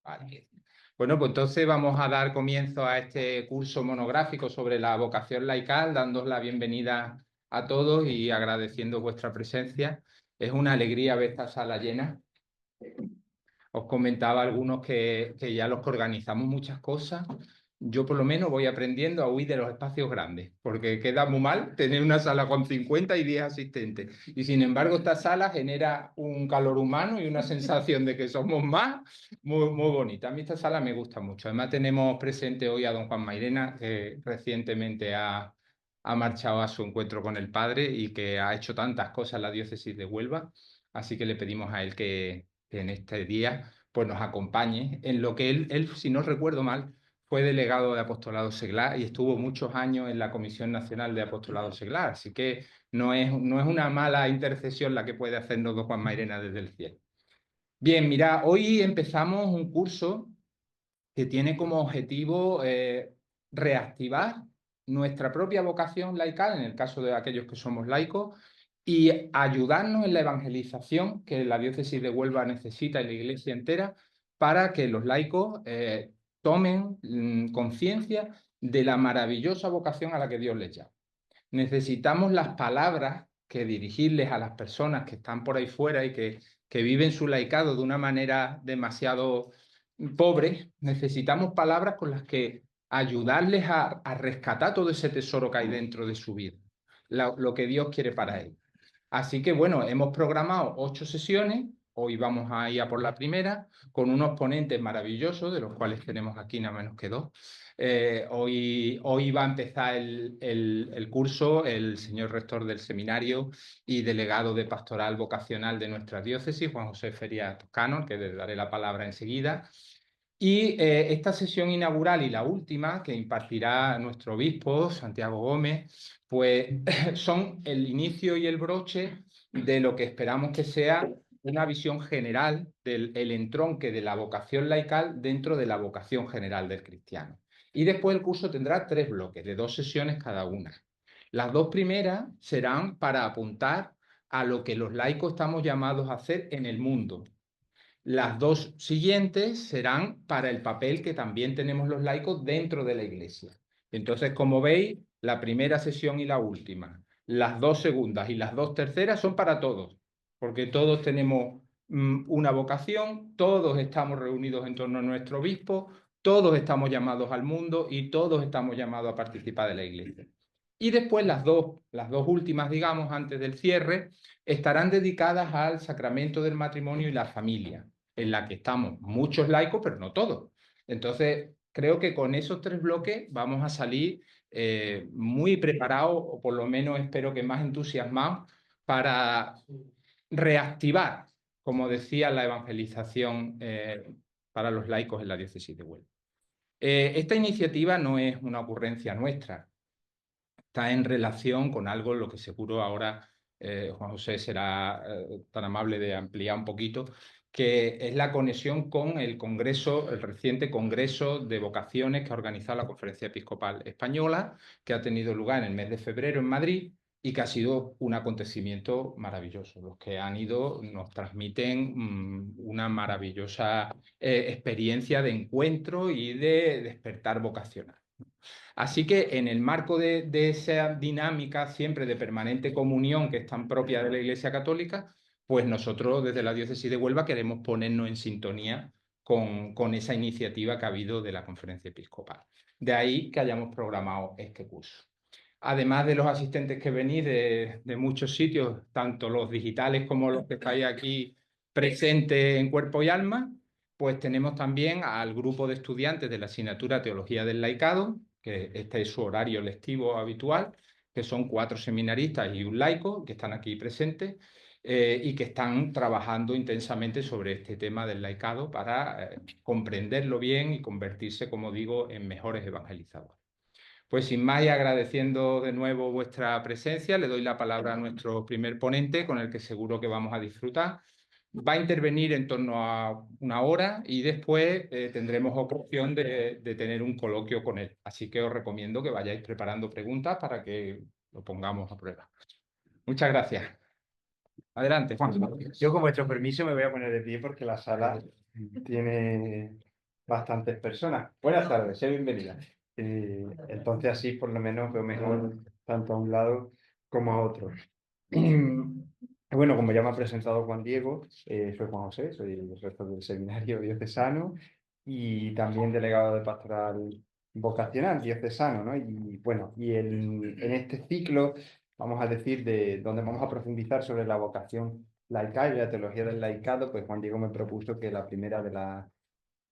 Vale. Bueno, pues entonces vamos a dar comienzo a este curso monográfico sobre la vocación laical, dándos la bienvenida a todos y agradeciendo vuestra presencia. Es una alegría ver esta sala llena. Os comentaba a algunos que ya los que organizamos muchas cosas. Yo por lo menos voy aprendiendo a huir de los espacios grandes, porque queda muy mal tener una sala con 50 y 10 asistentes. Y sin embargo, esta sala genera un calor humano y una sensación de que somos más, muy, muy bonita. A mí esta sala me gusta mucho. Además, tenemos presente hoy a don Juan Mairena, que recientemente ha marchado a su encuentro con el Padre y que ha hecho tantas cosas en la diócesis de Huelva. Así que le pedimos a él que en este día pues nos acompañe en lo que él, si no recuerdo mal, fue delegado de Apostolado Seglar y estuvo muchos años en la Comisión Nacional de Apostolado Seglar, así que no es una mala intercesión la que puede hacernos don Juan Mairena desde el cielo. Bien, mira, hoy empezamos un curso que tiene como objetivo reactivar nuestra propia vocación laical, en el caso de aquellos que somos laicos, y ayudarnos en la evangelización que la diócesis de Huelva necesita y la iglesia entera para que los laicos tomen conciencia de la maravillosa vocación a la que Dios les llama. Necesitamos las palabras que dirigirles a las personas que están por ahí fuera y que viven su laicado de una manera demasiado pobre. Necesitamos palabras con las que ayudarles a rescatar todo ese tesoro que hay dentro de su vida, lo que Dios quiere para ellos. Así que bueno, hemos programado 8 sesiones. Hoy vamos a ir a por la primera, con unos ponentes maravillosos, de los cuales tenemos aquí nada menos que 2. Hoy va a empezar el curso el señor rector del seminario y delegado de pastoral vocacional de nuestra diócesis, Juan José Feria Toscano, que le daré la palabra enseguida. Y esta sesión inaugural y la última que impartirá nuestro obispo, Santiago Gómez, pues son el inicio y el broche de lo que esperamos que sea una visión general del el entronque de la vocación laical dentro de la vocación general del cristiano. Y después el curso tendrá 3 bloques de 2 sesiones cada una. Las 2 primeras serán para apuntar a lo que los laicos estamos llamados a hacer en el mundo. Las 2 siguientes serán para el papel que también tenemos los laicos dentro de la iglesia. Entonces, como veis, la primera sesión y la última, las 2 segundas y las 2 terceras son para todos, porque todos tenemos una vocación, todos estamos reunidos en torno a nuestro obispo, todos estamos llamados al mundo y todos estamos llamados a participar de la iglesia. Y después las dos últimas, digamos, antes del cierre, estarán dedicadas al sacramento del matrimonio y la familia, en la que estamos muchos laicos, pero no todos. Entonces, creo que con esos 3 bloques vamos a salir muy preparados, o por lo menos espero que más entusiasmados, para reactivar, como decía, la evangelización para los laicos en la diócesis de Huelva. Esta iniciativa no es una ocurrencia nuestra, está en relación con algo en lo que seguro ahora Juan José será tan amable de ampliar un poquito, que es la conexión con el Congreso, el reciente Congreso de Vocaciones que ha organizado la Conferencia Episcopal Española, que ha tenido lugar en el mes de febrero en Madrid y que ha sido un acontecimiento maravilloso. Los que han ido nos transmiten una maravillosa experiencia de encuentro y de despertar vocacional. Así que en el marco de esa dinámica siempre de permanente comunión que es tan propia de la Iglesia Católica, pues nosotros desde la Diócesis de Huelva queremos ponernos en sintonía con esa iniciativa que ha habido de la Conferencia Episcopal. De ahí que hayamos programado este curso. Además de los asistentes que venís de muchos sitios, tanto los digitales como los que estáis aquí presentes en cuerpo y alma, pues tenemos también al grupo de estudiantes de la asignatura Teología del Laicado, que este es su horario lectivo habitual, que son 4 seminaristas y un laico que están aquí presentes y que están trabajando intensamente sobre este tema del laicado para comprenderlo bien y convertirse, como digo, en mejores evangelizadores. Pues sin más y agradeciendo de nuevo vuestra presencia, le doy la palabra a nuestro primer ponente, con el que seguro que vamos a disfrutar. Va a intervenir en torno a 1 hora y después tendremos opción de tener un coloquio con él. Así que os recomiendo que vayáis preparando preguntas para que lo pongamos a prueba. Muchas gracias. Adelante, Juan. Yo con vuestro permiso me voy a poner de pie porque la sala bastantes personas. Buenas tardes, sea bienvenida. Entonces así por lo menos veo mejor tanto a un lado como a otro. Bueno, como ya me ha presentado Juan Diego, soy Juan José, soy el rector del Seminario Diocesano y también delegado de Pastoral Vocacional Diocesano, ¿no? Y bueno, en este ciclo, vamos a decir, de donde vamos a profundizar sobre la vocación laical y la teología del laicado, pues Juan Diego me propuso que la primera de las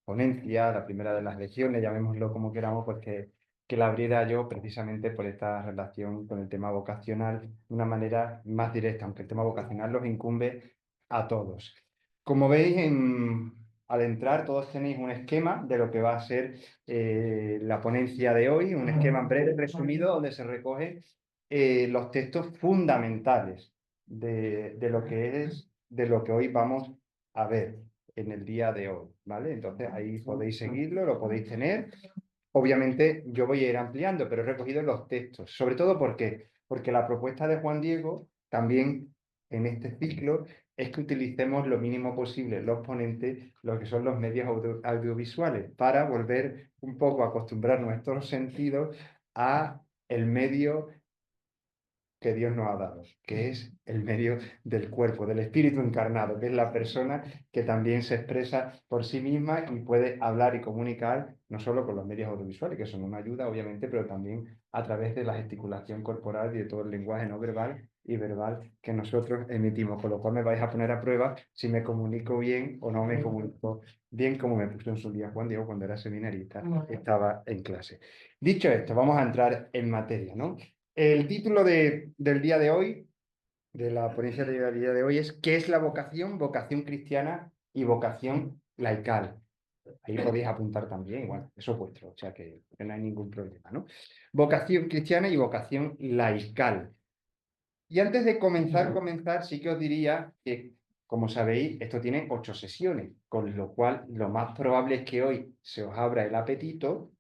ponencia, la primera de las legiones, llamémoslo como queramos, pues que la abriera yo precisamente por esta relación con el tema vocacional de una manera más directa, aunque el tema vocacional los incumbe a todos. Como veis, al entrar todos tenéis un esquema de lo que va a ser la ponencia de hoy, un esquema breve, resumido, donde se recogen los textos fundamentales de lo que es, de lo que hoy vamos a ver en el día de hoy, ¿vale? Entonces ahí podéis seguirlo, lo podéis tener. Obviamente yo voy a ir ampliando, pero he recogido los textos, sobre todo porque la propuesta de Juan Diego también en este ciclo es que utilicemos lo mínimo posible los ponentes, lo que son los medios audiovisuales, para volver un poco a acostumbrar nuestros sentidos a el medio que Dios nos ha dado, que es el medio del cuerpo, del espíritu encarnado, que es la persona que también se expresa por sí misma y puede hablar y comunicar no solo con los medios audiovisuales, que son una ayuda, obviamente, pero también a través de la gesticulación corporal y de todo el lenguaje no verbal y verbal que nosotros emitimos, con lo cual me vais a poner a prueba si me comunico bien o no me comunico bien, como me puso en su día Juan Diego cuando era seminarista, estaba en clase. Dicho esto, vamos a entrar en materia, ¿no? El título del día de hoy, de la ponencia del día de hoy, es ¿qué es la vocación? Vocación cristiana y vocación laical. Ahí podéis apuntar también, bueno, eso es vuestro, o sea que no hay ningún problema, ¿no? Vocación cristiana y vocación laical. Y antes de comenzar, sí que os diría que, como sabéis, esto tiene 8 sesiones, con lo cual lo más probable es que hoy se os abra el apetito,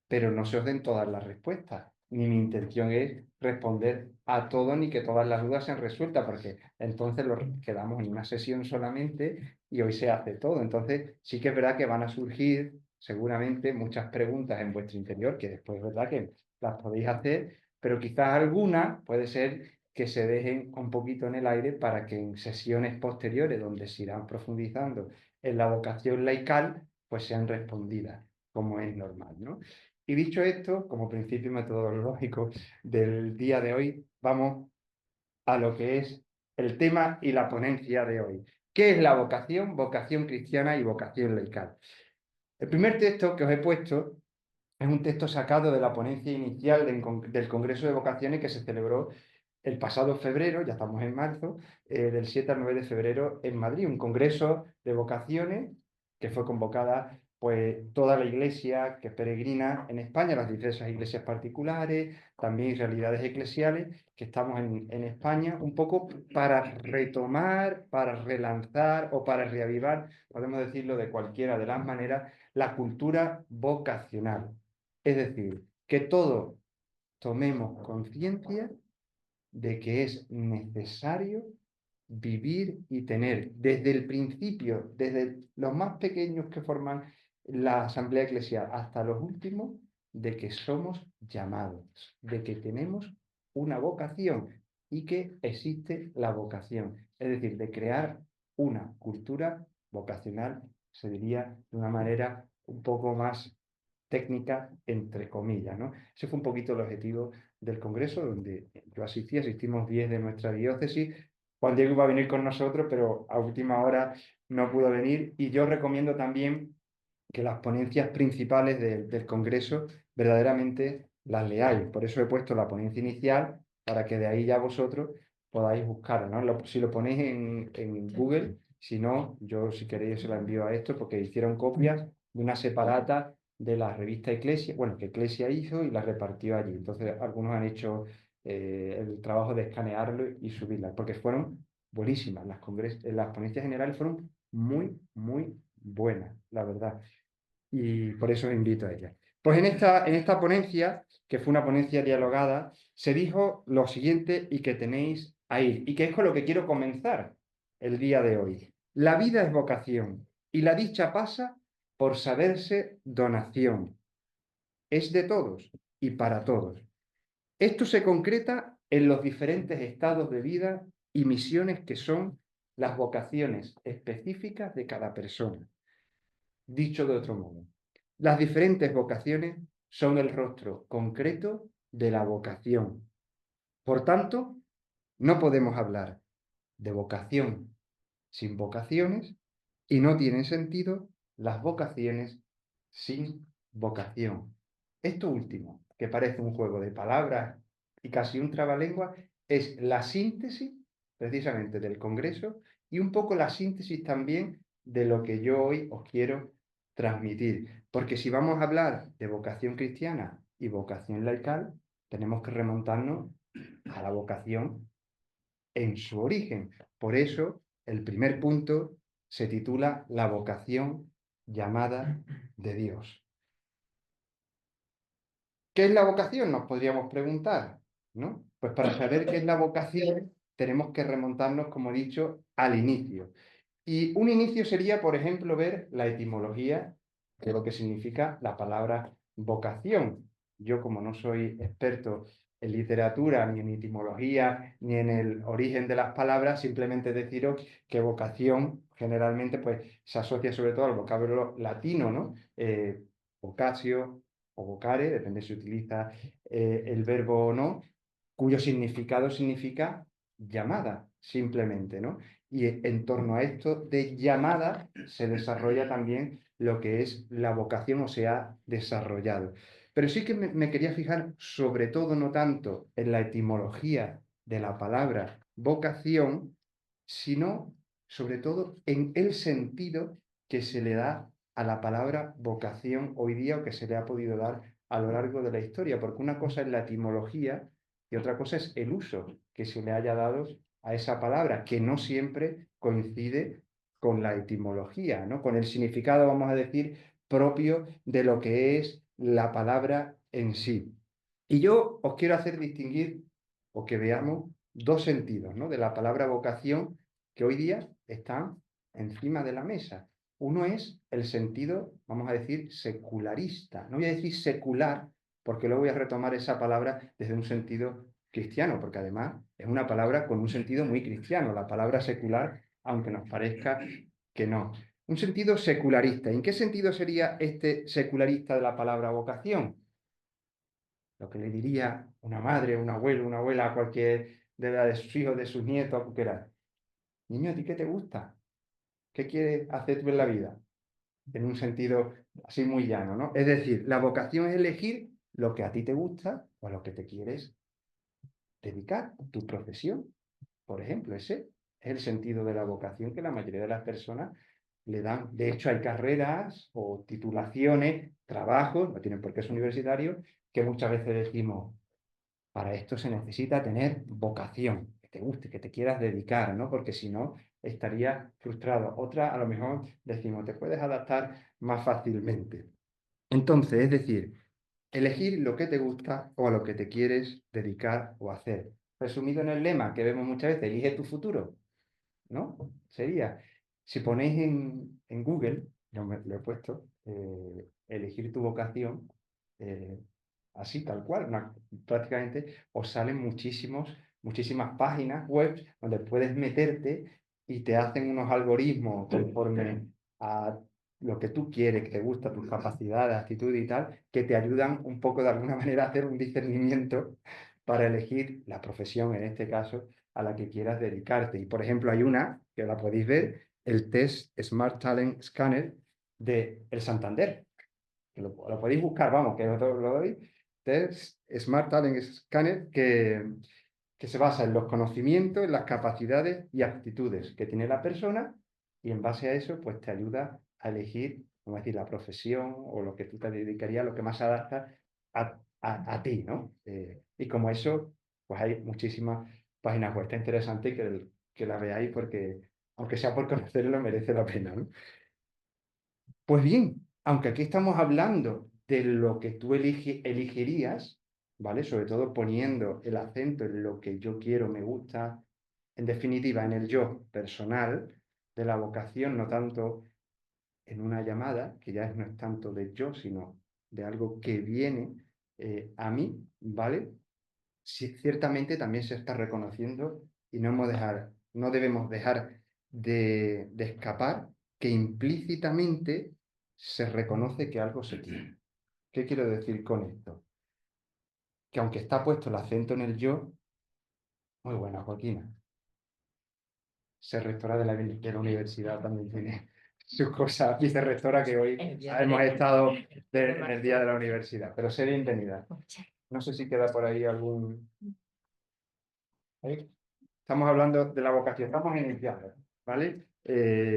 pero no se os den todas las respuestas. Ni mi intención es responder a todo ni que todas las dudas sean resueltas, porque entonces lo quedamos en una sesión solamente y hoy se hace todo. Entonces sí que es verdad que van a surgir seguramente muchas preguntas en vuestro interior, que después es verdad que las podéis hacer, pero quizás algunas puede ser que se dejen un poquito en el aire para que en sesiones posteriores, donde se irán profundizando en la vocación laical, pues sean respondidas, como es normal, ¿no? Y dicho esto, como principio metodológico del día de hoy, vamos a lo que es el tema y la ponencia de hoy. ¿Qué es la vocación? Vocación cristiana y vocación laical. El primer texto que os he puesto es un texto sacado de la ponencia inicial del Congreso de Vocaciones que se celebró el pasado febrero, ya estamos en marzo, del 7 al 9 de febrero en Madrid, un congreso de vocaciones que fue convocada pues toda la iglesia que peregrina en España, las diversas iglesias particulares, también realidades eclesiales que estamos en España, un poco para retomar, para relanzar o para reavivar, podemos decirlo de cualquiera de las maneras, la cultura vocacional. Es decir, que todos tomemos conciencia de que es necesario vivir y tener desde el principio, desde los más pequeños que forman la asamblea eclesial hasta los últimos, de que somos llamados, de que tenemos una vocación y que existe la vocación, es decir, de crear una cultura vocacional, se diría de una manera un poco más técnica, entre comillas, ¿no? Ese fue un poquito el objetivo del Congreso, donde yo asistimos 10 de nuestra diócesis. Juan Diego iba a venir con nosotros, pero a última hora no pudo venir. Y yo recomiendo también que las ponencias principales del Congreso verdaderamente las leáis. Por eso he puesto la ponencia inicial, para que de ahí ya vosotros podáis buscarla, ¿no? Si lo ponéis en Google, si no, yo si queréis se la envío a esto, porque hicieron copias de una separata de la revista Eclesia, bueno, que Eclesia hizo y la repartió allí. Entonces, algunos han hecho el trabajo de escanearlo y subirlas, porque fueron buenísimas. Las ponencias generales fueron muy, muy buenas, la verdad. Y por eso os invito a ella. Pues en esta ponencia, que fue una ponencia dialogada, se dijo lo siguiente y que tenéis ahí, y que es con lo que quiero comenzar el día de hoy. La vida es vocación y la dicha pasa por saberse donación. Es de todos y para todos. Esto se concreta en los diferentes estados de vida y misiones que son las vocaciones específicas de cada persona. Dicho de otro modo, las diferentes vocaciones son el rostro concreto de la vocación. Por tanto, no podemos hablar de vocación sin vocaciones y no tienen sentido las vocaciones sin vocación. Esto último, que parece un juego de palabras y casi un trabalengua, es la síntesis precisamente del Congreso y un poco la síntesis también de lo que yo hoy os quiero transmitir. Porque si vamos a hablar de vocación cristiana y vocación laical, tenemos que remontarnos a la vocación en su origen. Por eso, el primer punto se titula La vocación llamada de Dios. ¿Qué es la vocación? Nos podríamos preguntar, ¿no? Pues para saber qué es la vocación, tenemos que remontarnos, como he dicho, al inicio. Y un inicio sería, por ejemplo, ver la etimología de lo que significa la palabra vocación. Yo, como no soy experto en literatura, ni en etimología, ni en el origen de las palabras, simplemente deciros que vocación generalmente pues, se asocia sobre todo al vocablo latino, ¿no? Vocatio o vocare, depende si se utiliza el verbo o no, cuyo significado significa llamada, simplemente, ¿no? Y en torno a esto de llamada se desarrolla también lo que es la vocación o se ha desarrollado. Pero sí que me quería fijar sobre todo no tanto en la etimología de la palabra vocación, sino sobre todo en el sentido que se le da a la palabra vocación hoy día o que se le ha podido dar a lo largo de la historia, porque una cosa es la etimología y otra cosa es el uso que se le haya dado a esa palabra, que no siempre coincide con la etimología, ¿no? Con el significado, vamos a decir, propio de lo que es la palabra en sí. Y yo os quiero hacer distinguir o que veamos dos sentidos, ¿no? De la palabra vocación que hoy día están encima de la mesa. Uno es el sentido, vamos a decir, secularista. No voy a decir secular, porque luego voy a retomar esa palabra desde un sentido cristiano, porque además es una palabra con un sentido muy cristiano, la palabra secular, aunque nos parezca que no. Un sentido secularista. ¿En qué sentido sería este secularista de la palabra vocación? Lo que le diría una madre, un abuelo, una abuela a cualquier de sus hijos, de sus nietos, porque era, niño, ¿a ti qué te gusta? ¿Qué quieres hacer tú en la vida? En un sentido así muy llano, ¿no? Es decir, la vocación es elegir lo que a ti te gusta o a lo que te quieres dedicar, tu profesión, por ejemplo, ese es el sentido de la vocación que la mayoría de las personas le dan. De hecho, hay carreras o titulaciones, trabajos, no tienen por qué ser universitarios, que muchas veces decimos, para esto se necesita tener vocación, que te guste, que te quieras dedicar, ¿no? Porque si no, estarías frustrado. Otra, a lo mejor decimos, te puedes adaptar más fácilmente. Entonces, es decir, elegir lo que te gusta o a lo que te quieres dedicar o hacer. Resumido en el lema que vemos muchas veces, elige tu futuro, ¿no? Sería, si ponéis en Google, yo lo he puesto, elegir tu vocación, eh, así tal cual, prácticamente os salen muchísimas páginas web donde puedes meterte y te hacen unos algoritmos conforme a lo que tú quieres, que te gusta, tus capacidades, actitud y tal, que te ayudan un poco de alguna manera a hacer un discernimiento para elegir la profesión, en este caso, a la que quieras dedicarte. Y por ejemplo, hay una que la podéis ver, el test Smart Talent Scanner de El Santander, que lo podéis buscar, vamos, que lo doy, test Smart Talent Scanner que se basa en los conocimientos, en las capacidades y aptitudes que tiene la persona y en base a eso, pues te ayuda a elegir, vamos a decir, la profesión o lo que tú te dedicarías, lo que más se adapta a ti, ¿no? Y como eso, pues hay muchísimas páginas web. Está interesante que la veáis porque, aunque sea por conocerlo, merece la pena, ¿no? Pues bien, aunque aquí estamos hablando de lo que tú elegirías, ¿vale? Sobre todo poniendo el acento en lo que yo quiero, me gusta, en definitiva, en el yo personal de la vocación, no tanto en una llamada que ya no es tanto de yo, sino de algo que viene a mí, ¿vale? Ciertamente también se está reconociendo y no debemos dejar de escapar que implícitamente se reconoce que algo se quiere. ¿Qué quiero decir con esto? Que aunque está puesto el acento en el yo, muy buena, Joaquina. Ser rectora de la universidad también tiene sus cosas. Vicerrectora que hoy hemos estado en el día de la universidad. Pero sé bienvenida. No sé si queda por ahí algún... ¿Ahí? Estamos hablando de la vocación, estamos iniciando, ¿vale?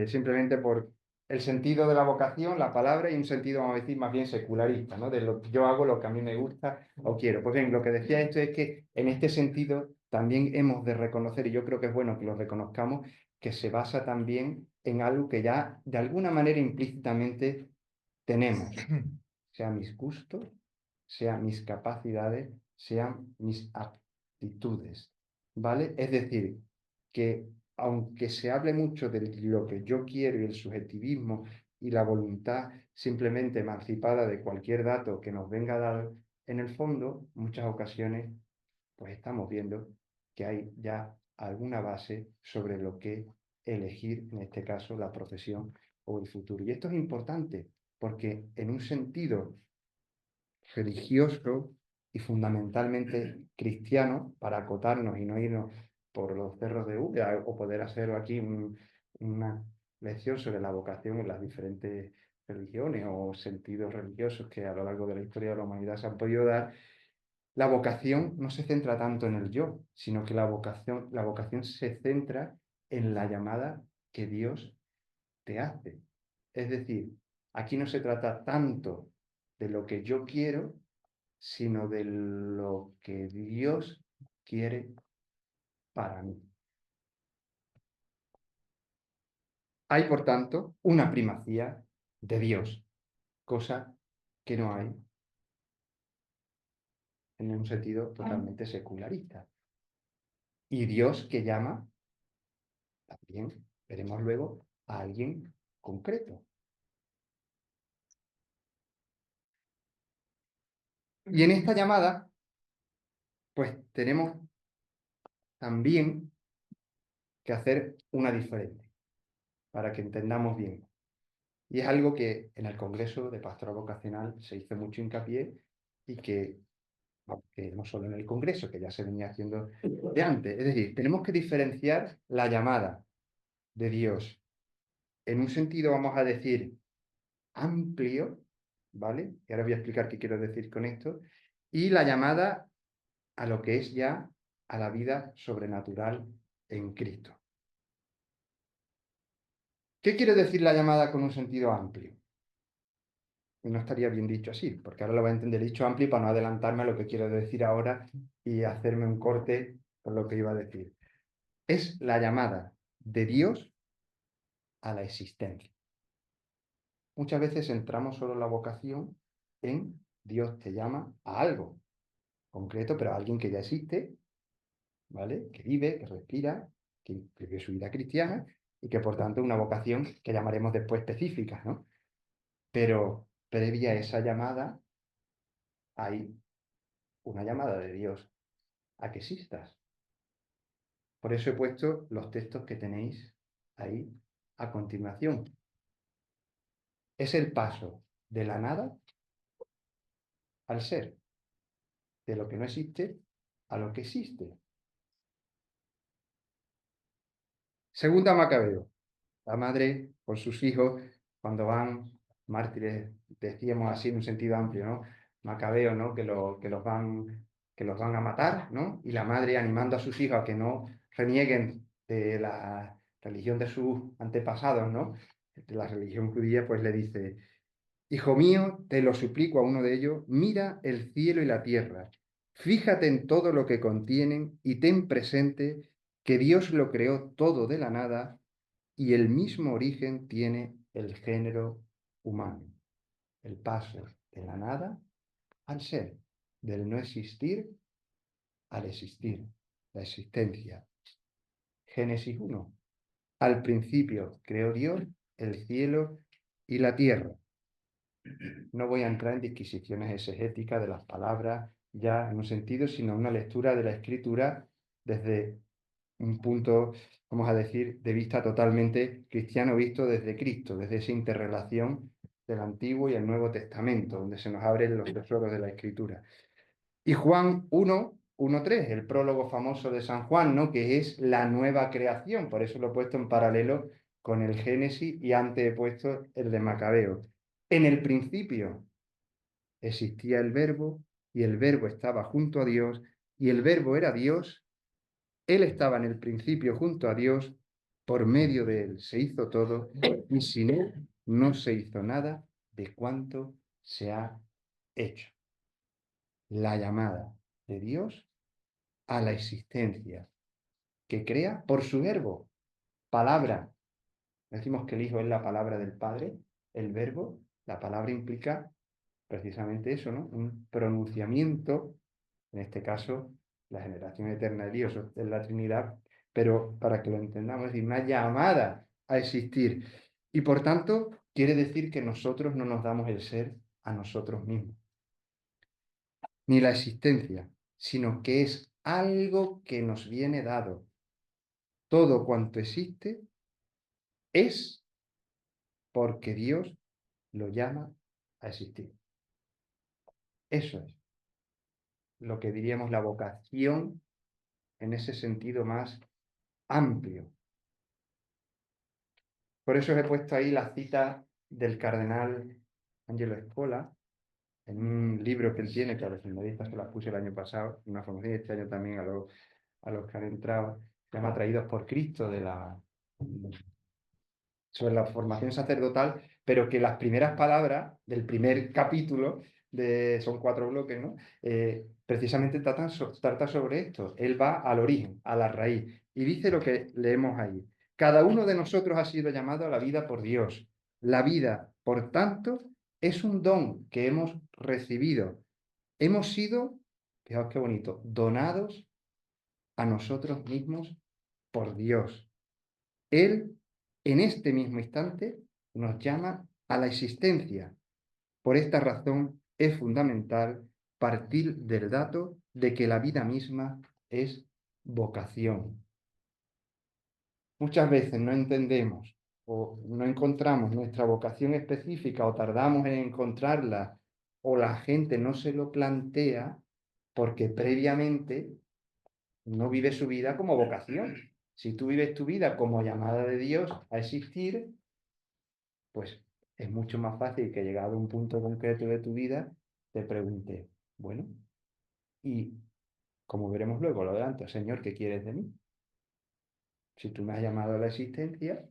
Simplemente por el sentido de la vocación, la palabra, y un sentido, vamos a decir, más bien secularista, ¿no? De lo que yo hago, lo que a mí me gusta o quiero. Pues bien, lo que decía esto es que en este sentido también hemos de reconocer, y yo creo que es bueno que lo reconozcamos, que se basa también en algo que ya de alguna manera implícitamente tenemos, sean mis gustos, sean mis capacidades, sean mis aptitudes, ¿vale? Es decir, que aunque se hable mucho de lo que yo quiero y el subjetivismo y la voluntad simplemente emancipada de cualquier dato que nos venga dado, en el fondo, muchas ocasiones, pues estamos viendo que hay ya alguna base sobre lo que elegir, en este caso, la profesión o el futuro. Y esto es importante porque en un sentido religioso y fundamentalmente cristiano, para acotarnos y no irnos por los cerros de Úbeda, o poder hacer aquí una lección sobre la vocación en las diferentes religiones o sentidos religiosos que a lo largo de la historia de la humanidad se han podido dar. La vocación no se centra tanto en el yo, sino que la vocación se centra en la llamada que Dios te hace. Es decir, aquí no se trata tanto de lo que yo quiero, sino de lo que Dios quiere para mí. Hay, por tanto, una primacía de Dios, cosa que no hay en un sentido totalmente secularista. Y Dios que llama, también veremos luego, a alguien concreto. Y en esta llamada, pues tenemos también que hacer una diferencia para que entendamos bien. Y es algo que en el Congreso de Pastoral Vocacional se hizo mucho hincapié y que no solo en el Congreso, que ya se venía haciendo de antes. Es decir, tenemos que diferenciar la llamada de Dios en un sentido, vamos a decir, amplio, ¿vale? Y ahora voy a explicar qué quiero decir con esto, y la llamada a lo que es ya a la vida sobrenatural en Cristo. ¿Qué quiere decir la llamada con un sentido amplio? Y no estaría bien dicho así, porque ahora lo voy a entender dicho amplio para no adelantarme a lo que quiero decir ahora y hacerme un corte por lo que iba a decir. Es la llamada de Dios a la existencia. Muchas veces centramos solo la vocación en Dios te llama a algo concreto, pero a alguien que ya existe, ¿vale? Que vive, que respira, que vive su vida cristiana y que por tanto es una vocación que llamaremos después específica, ¿no? Pero previa a esa llamada hay una llamada de Dios a que existas. Por eso he puesto los textos que tenéis ahí a continuación. Es el paso de la nada al ser, de lo que no existe a lo que existe. Segunda Macabeo, la madre con sus hijos cuando van mártires, decíamos así en un sentido amplio, ¿no? Macabeo, ¿no? Que los van a matar, ¿no? Y la madre animando a sus hijos a que no renieguen de la religión de sus antepasados, ¿no? De la religión judía, pues le dice: Hijo mío, te lo suplico a uno de ellos, mira el cielo y la tierra, fíjate en todo lo que contienen y ten presente que Dios lo creó todo de la nada y el mismo origen tiene el género humano. El paso de la nada al ser, del no existir al existir, la existencia. Génesis 1. Al principio creó Dios el cielo y la tierra. No voy a entrar en disquisiciones exegéticas de las palabras ya en un sentido, sino una lectura de la Escritura desde un punto, vamos a decir, de vista totalmente cristiano, visto desde Cristo, desde esa interrelación del Antiguo y el Nuevo Testamento, donde se nos abren los tesoros de la Escritura. Y Juan 1:3, el prólogo famoso de San Juan, ¿no? Que es la nueva creación, por eso lo he puesto en paralelo con el Génesis y antes he puesto el de Macabeo. En el principio existía el Verbo y el Verbo estaba junto a Dios y el Verbo era Dios. Él estaba en el principio junto a Dios, por medio de él se hizo todo y sin él no se hizo nada de cuanto se ha hecho. La llamada de Dios a la existencia que crea por su verbo, palabra. Decimos que el Hijo es la palabra del Padre, el verbo, la palabra implica precisamente eso, ¿no? Un pronunciamiento, en este caso, la generación eterna de Dios es la Trinidad, pero para que lo entendamos, es decir, una llamada a existir. Y por tanto, quiere decir que nosotros no nos damos el ser a nosotros mismos, ni la existencia, sino que es algo que nos viene dado. Todo cuanto existe es porque Dios lo llama a existir. Eso es lo que diríamos la vocación en ese sentido más amplio. Por eso he puesto ahí la cita del cardenal Angelo Scola, en un libro que él tiene, que a los seminaristas se las puse el año pasado, una formación y este año también a los que han entrado, se llama Traídos por Cristo, sobre la formación sacerdotal, pero que las primeras palabras del primer capítulo, son 4 bloques, ¿no? Precisamente trata sobre esto. Él va al origen, a la raíz, y dice lo que leemos ahí. Cada uno de nosotros ha sido llamado a la vida por Dios. La vida, por tanto, es un don que hemos recibido. Hemos sido, fijaos qué bonito, donados a nosotros mismos por Dios. Él, en este mismo instante, nos llama a la existencia. Por esta razón, es fundamental partir del dato de que la vida misma es vocación. Muchas veces no entendemos o no encontramos nuestra vocación específica o tardamos en encontrarla o la gente no se lo plantea porque previamente no vive su vida como vocación. Si tú vives tu vida como llamada de Dios a existir, pues es mucho más fácil que llegado a un punto concreto de tu vida, te pregunte, bueno, y como veremos luego, lo adelanto, Señor, ¿qué quieres de mí? Si tú me has llamado a la existencia,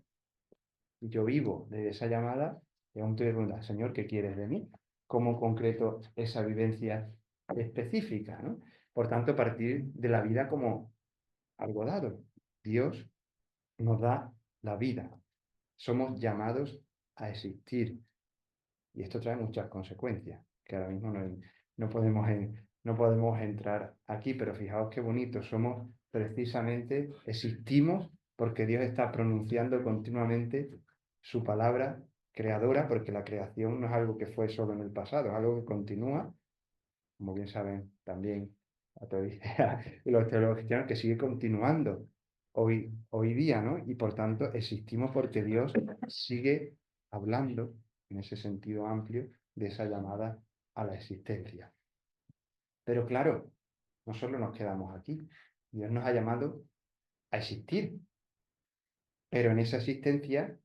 y yo vivo de esa llamada, y aún te pregunto, Señor, ¿qué quieres de mí? ¿Cómo concreto esa vivencia específica, ¿no? Por tanto, partir de la vida como algo dado. Dios nos da la vida. Somos llamados a existir. Y esto trae muchas consecuencias, que ahora mismo no podemos entrar aquí, pero fijaos qué bonito, somos precisamente, existimos porque Dios está pronunciando continuamente su palabra creadora, porque la creación no es algo que fue solo en el pasado, es algo que continúa, como bien saben también la teología y los teólogos cristianos, que sigue continuando hoy día, ¿no? Y por tanto existimos porque Dios sigue hablando en ese sentido amplio de esa llamada a la existencia. Pero claro, no solo nos quedamos aquí, Dios nos ha llamado a existir, pero en esa existencia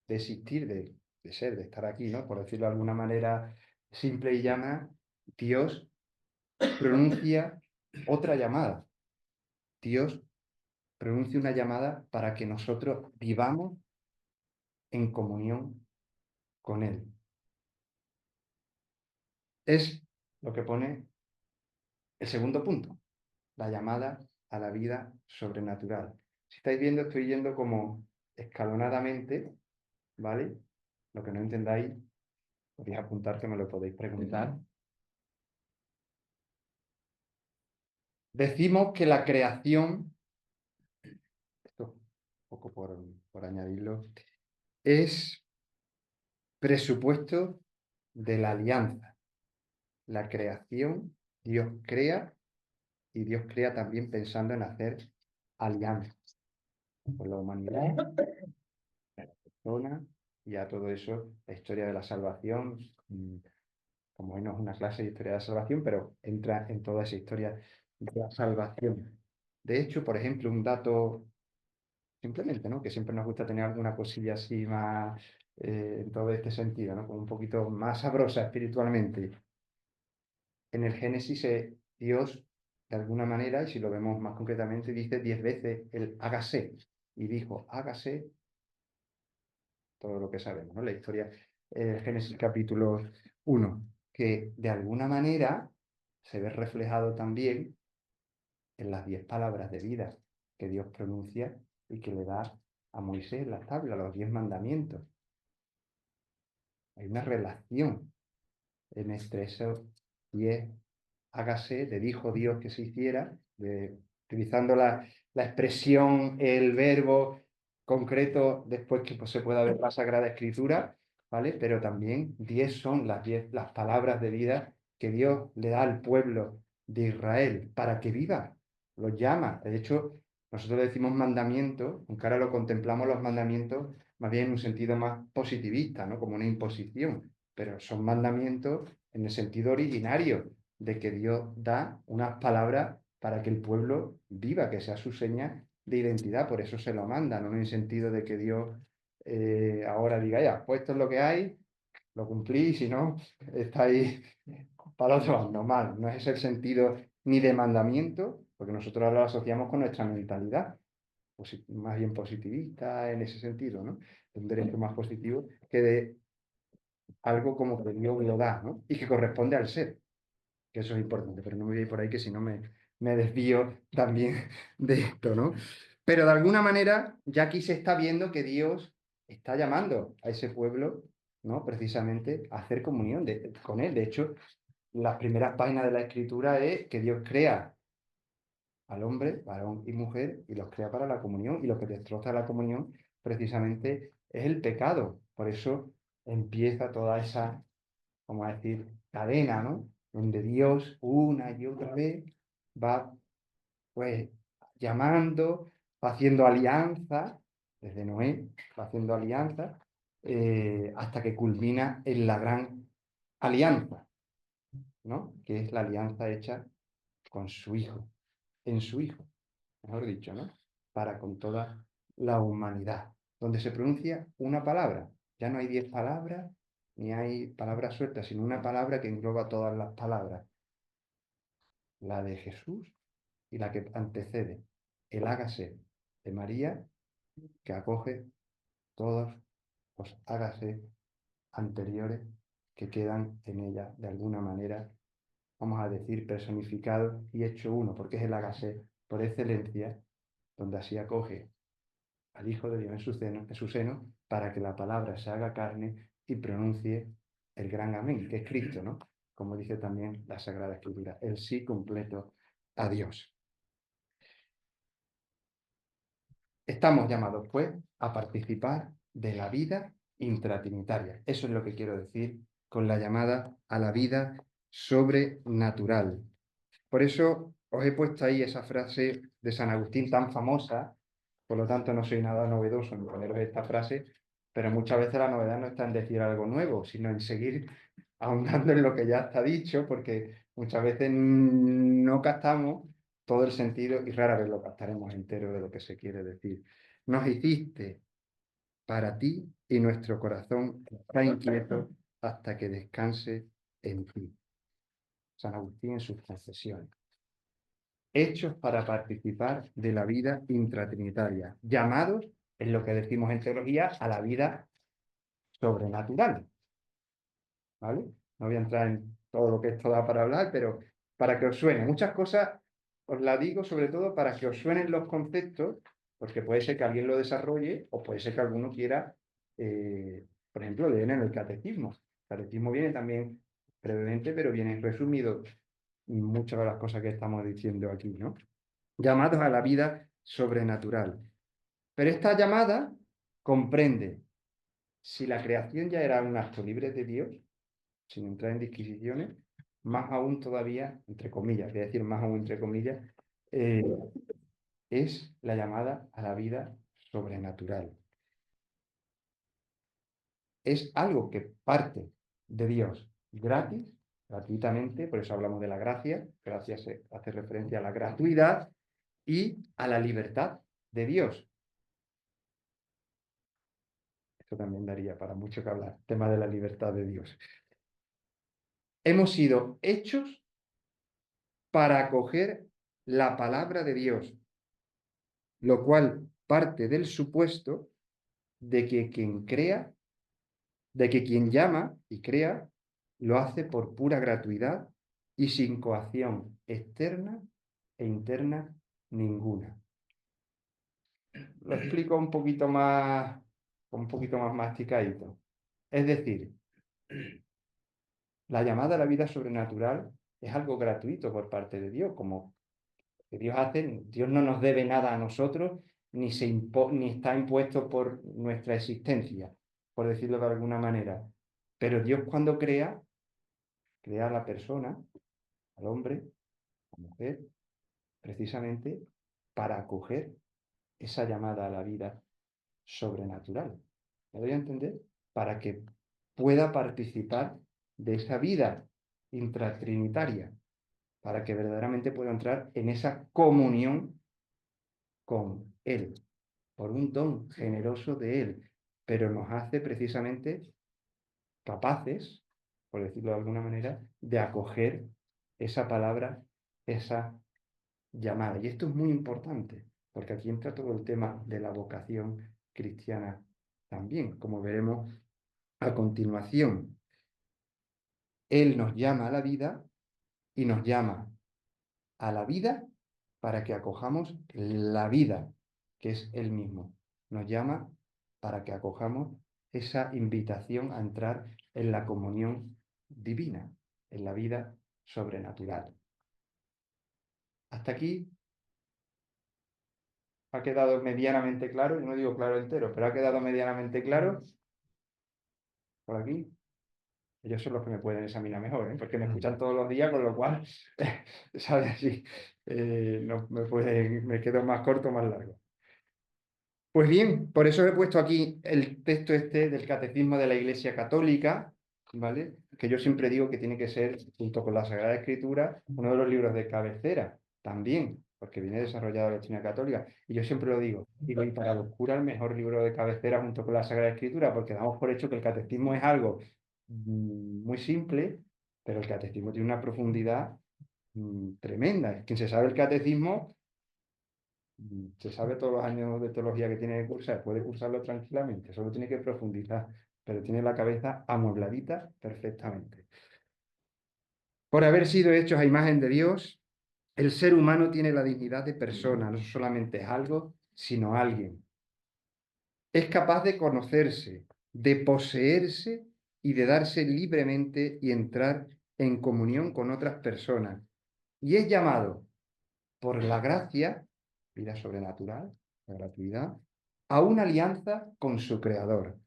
de existir, de ser, de estar aquí, ¿no? Por decirlo de alguna manera simple y llana, Dios pronuncia otra llamada. Dios pronuncia una llamada para que nosotros vivamos en comunión con Él. Es lo que pone el segundo punto, la llamada a la vida sobrenatural. Si estáis viendo, estoy yendo como escalonadamente, ¿vale? Lo que no entendáis, podéis apuntar que me lo podéis preguntar. Decimos que la creación, esto un poco por añadirlo, es presupuesto de la alianza. La creación, Dios crea y Dios crea también pensando en hacer alianza con la humanidad, la persona y a todo eso, la historia de la salvación. Como hoy no es una clase de historia de la salvación, pero entra en toda esa historia de la salvación. De hecho, por ejemplo, un dato, simplemente, ¿no? Que siempre nos gusta tener alguna cosilla así más, en todo este sentido, ¿no? Como un poquito más sabrosa espiritualmente. En el Génesis, Dios, de alguna manera, y si lo vemos más concretamente, dice 10 veces el hágase. Y dijo, hágase todo lo que sabemos, ¿no? La historia, Génesis capítulo 1, que de alguna manera se ve reflejado también en las 10 palabras de vida que Dios pronuncia y que le da a Moisés la tabla, los 10 mandamientos. Hay una relación entre esos 10 hágase, le dijo Dios que se hiciera, utilizando la expresión, el verbo concreto, después que pues, se pueda ver la Sagrada Escritura, ¿vale? Pero también 10 son las palabras de vida que Dios le da al pueblo de Israel para que viva, los llama. De hecho, nosotros decimos mandamientos, aunque ahora lo contemplamos los mandamientos más bien en un sentido más positivista, ¿no? Como una imposición, pero son mandamientos en el sentido originario de que Dios da unas palabras para que el pueblo viva, que sea su seña de identidad, por eso se lo manda, no en el sentido de que Dios ahora diga, ya, pues esto es lo que hay, lo cumplí, si no, estáis para otro bando, mal, no es ese el sentido ni de mandamiento, porque nosotros ahora lo asociamos con nuestra mentalidad, más bien positivista en ese sentido, ¿no? Un derecho más positivo que de algo como que Dios lo da, ¿no? Y que corresponde al ser, que eso es importante, pero no me voy a ir por ahí que si no me desvío también de esto, ¿no? Pero de alguna manera ya aquí se está viendo que Dios está llamando a ese pueblo, ¿no? Precisamente a hacer comunión con Él. De hecho, las primeras páginas de la Escritura es que Dios crea al hombre, varón y mujer, y los crea para la comunión, y lo que destroza la comunión precisamente es el pecado. Por eso empieza toda esa, vamos a decir, cadena, ¿no? Donde Dios una y otra vez va, pues, llamando, va haciendo alianza, desde Noé, va haciendo alianza, hasta que culmina en la gran alianza, ¿no? Que es la alianza hecha con su Hijo, en su Hijo, mejor dicho, ¿no? Para con toda la humanidad, donde se pronuncia una palabra. Ya no hay 10 palabras, ni hay palabras sueltas, sino una palabra que engloba todas las palabras. La de Jesús y la que antecede, el hágase de María, que acoge todos los hágase anteriores que quedan en ella de alguna manera, vamos a decir, personificados y hecho uno, porque es el hágase por excelencia, donde así acoge al Hijo de Dios en su seno, para que la palabra se haga carne y pronuncie el gran amén, que es Cristo, ¿no? Como dice también la Sagrada Escritura, el sí completo a Dios. Estamos llamados, pues, a participar de la vida intratrinitaria. Eso es lo que quiero decir con la llamada a la vida sobrenatural. Por eso os he puesto ahí esa frase de San Agustín tan famosa, por lo tanto no soy nada novedoso en poneros esta frase, pero muchas veces la novedad no está en decir algo nuevo, sino en seguir ahondando en lo que ya está dicho, porque muchas veces no captamos todo el sentido y rara vez lo captaremos entero de lo que se quiere decir. Nos hiciste para ti y nuestro corazón está inquieto hasta que descanse en ti. San Agustín en sus confesiones. Hechos para participar de la vida intratrinitaria, llamados, es lo que decimos en teología, a la vida sobrenatural. ¿Vale? No voy a entrar en todo lo que esto da para hablar, pero para que os suene. Muchas cosas os la digo sobre todo para que os suenen los conceptos, porque puede ser que alguien lo desarrolle o puede ser que alguno quiera, por ejemplo, leer en el catecismo. El catecismo viene también brevemente, pero viene resumido muchas de las cosas que estamos diciendo aquí, ¿no? Llamados a la vida sobrenatural. Pero esta llamada comprende Si la creación ya era un acto libre de Dios, sin entrar en disquisiciones, más aún todavía, entre comillas, voy a decir más aún entre comillas, eh, es la llamada a la vida sobrenatural. Es algo que parte de Dios gratis, gratuitamente, por eso hablamos de la gracia, gracia hace referencia a la gratuidad y a la libertad de Dios. Esto también daría para mucho que hablar, tema de la libertad de Dios. Hemos sido hechos para acoger la palabra de Dios, lo cual parte del supuesto de que quien crea, de que quien llama y crea, lo hace por pura gratuidad y sin coacción externa e interna ninguna. Lo explico un poquito más masticadito. Es decir, la llamada a la vida sobrenatural es algo gratuito por parte de Dios, como que Dios hace, Dios no nos debe nada a nosotros, ni está impuesto por nuestra existencia, por decirlo de alguna manera. Pero Dios cuando crea a la persona, al hombre, a la mujer, precisamente para acoger esa llamada a la vida sobrenatural. ¿Me doy a entender? Para que pueda participar de esa vida intratrinitaria, para que verdaderamente pueda entrar en esa comunión con Él, por un don generoso de Él, pero nos hace precisamente capaces, por decirlo de alguna manera, de acoger esa palabra, esa llamada. Y esto es muy importante, porque aquí entra todo el tema de la vocación cristiana también, como veremos a continuación. Él nos llama a la vida y nos llama a la vida para que acojamos la vida, que es Él mismo. Nos llama para que acojamos esa invitación a entrar en la comunión divina, en la vida sobrenatural. Hasta aquí ha quedado medianamente claro, yo no digo claro entero, pero ha quedado medianamente claro por aquí. Ellos son los que me pueden examinar mejor, ¿eh? Porque me escuchan todos los días, con lo cual, ¿sabes? Así, no, me quedo más corto, más largo. Pues bien, por eso he puesto aquí el texto este del Catecismo de la Iglesia Católica, ¿vale? Que yo siempre digo que tiene que ser, junto con la Sagrada Escritura, uno de los libros de cabecera, también, porque viene desarrollado la doctrina católica. Y yo siempre lo digo, y para los curas el mejor libro de cabecera junto con la Sagrada Escritura, porque damos por hecho que el catecismo es algo muy simple, pero el catecismo tiene una profundidad tremenda. Quien se sabe el catecismo se sabe todos los años de teología que tiene que cursar, puede cursarlo tranquilamente, solo tiene que profundizar, pero tiene la cabeza amuebladita perfectamente. Por haber sido hechos a imagen de Dios, el ser humano tiene la dignidad de persona, no solamente es algo, sino alguien. Es capaz de conocerse, de poseerse y de darse libremente y entrar en comunión con otras personas. Y es llamado por la gracia, vida sobrenatural, la gratuidad, a una alianza con su Creador,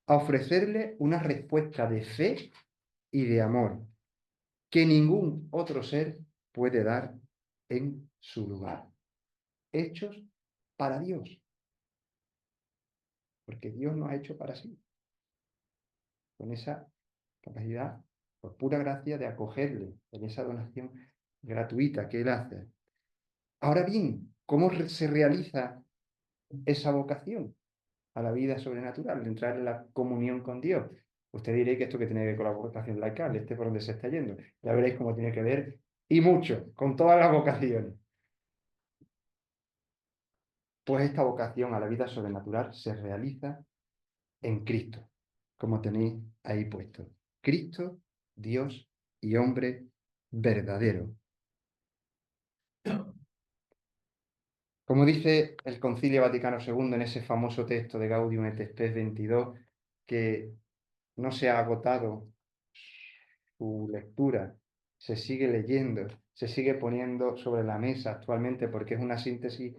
a ofrecerle una respuesta de fe y de amor que ningún otro ser puede dar en su lugar. Hechos para Dios, porque Dios nos ha hecho para sí, con esa capacidad, por pura gracia, de acogerle en esa donación gratuita que Él hace. Ahora bien, ¿cómo se realiza esa vocación a la vida sobrenatural, de entrar en la comunión con Dios? Usted dirá que esto que tiene que ver con la vocación laical, este por donde se está yendo. Ya veréis cómo tiene que ver, y mucho, con todas las vocaciones. Pues esta vocación a la vida sobrenatural se realiza en Cristo, como tenéis ahí puesto. Cristo, Dios y hombre verdadero. Como dice el Concilio Vaticano II en ese famoso texto de Gaudium et Spes 22, que no se ha agotado su lectura, se sigue leyendo, se sigue poniendo sobre la mesa actualmente porque es una síntesis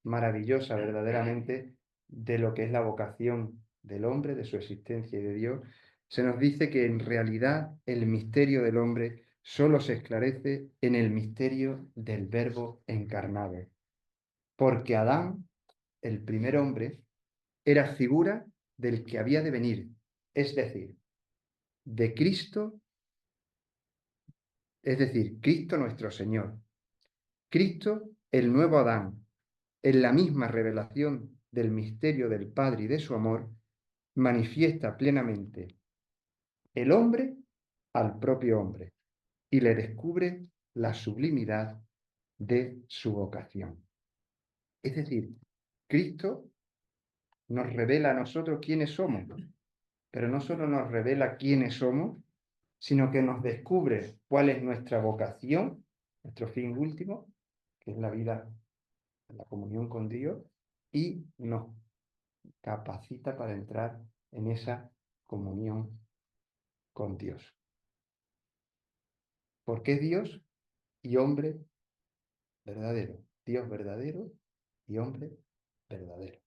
maravillosa verdaderamente de lo que es la vocación del hombre, de su existencia y de Dios, se nos dice que en realidad el misterio del hombre solo se esclarece en el misterio del Verbo encarnado. Porque Adán, el primer hombre, era figura del que había de venir, es decir, de Cristo, es decir, Cristo nuestro Señor. Cristo, el nuevo Adán, en la misma revelación del misterio del Padre y de su amor, manifiesta plenamente el hombre al propio hombre y le descubre la sublimidad de su vocación. Es decir, Cristo nos revela a nosotros quiénes somos, pero no solo nos revela quiénes somos, sino que nos descubre cuál es nuestra vocación, nuestro fin último, que es la vida, la comunión con Dios, y nos capacita para entrar en esa comunión con Dios. Porque es Dios y hombre verdadero, Dios verdadero y hombre verdadero.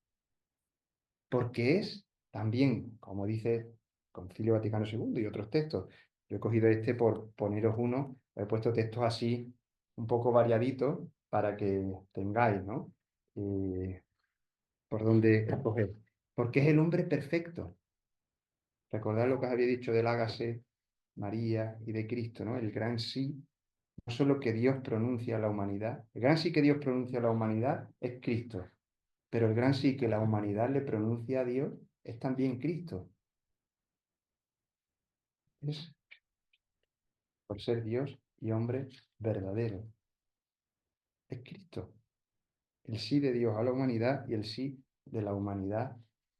Porque es también, como dice el Concilio Vaticano II y otros textos, yo he cogido este por poneros uno, he puesto textos así un poco variaditos para que tengáis, ¿no? Por dónde escoger. Porque es el hombre perfecto. Recordad lo que os había dicho del hágase María y de Cristo, ¿no? El gran sí, no solo que Dios pronuncia a la humanidad, el gran sí que Dios pronuncia a la humanidad es Cristo, pero el gran sí que la humanidad le pronuncia a Dios es también Cristo. Es por ser Dios y hombre verdadero. Es Cristo. El sí de Dios a la humanidad y el sí de la humanidad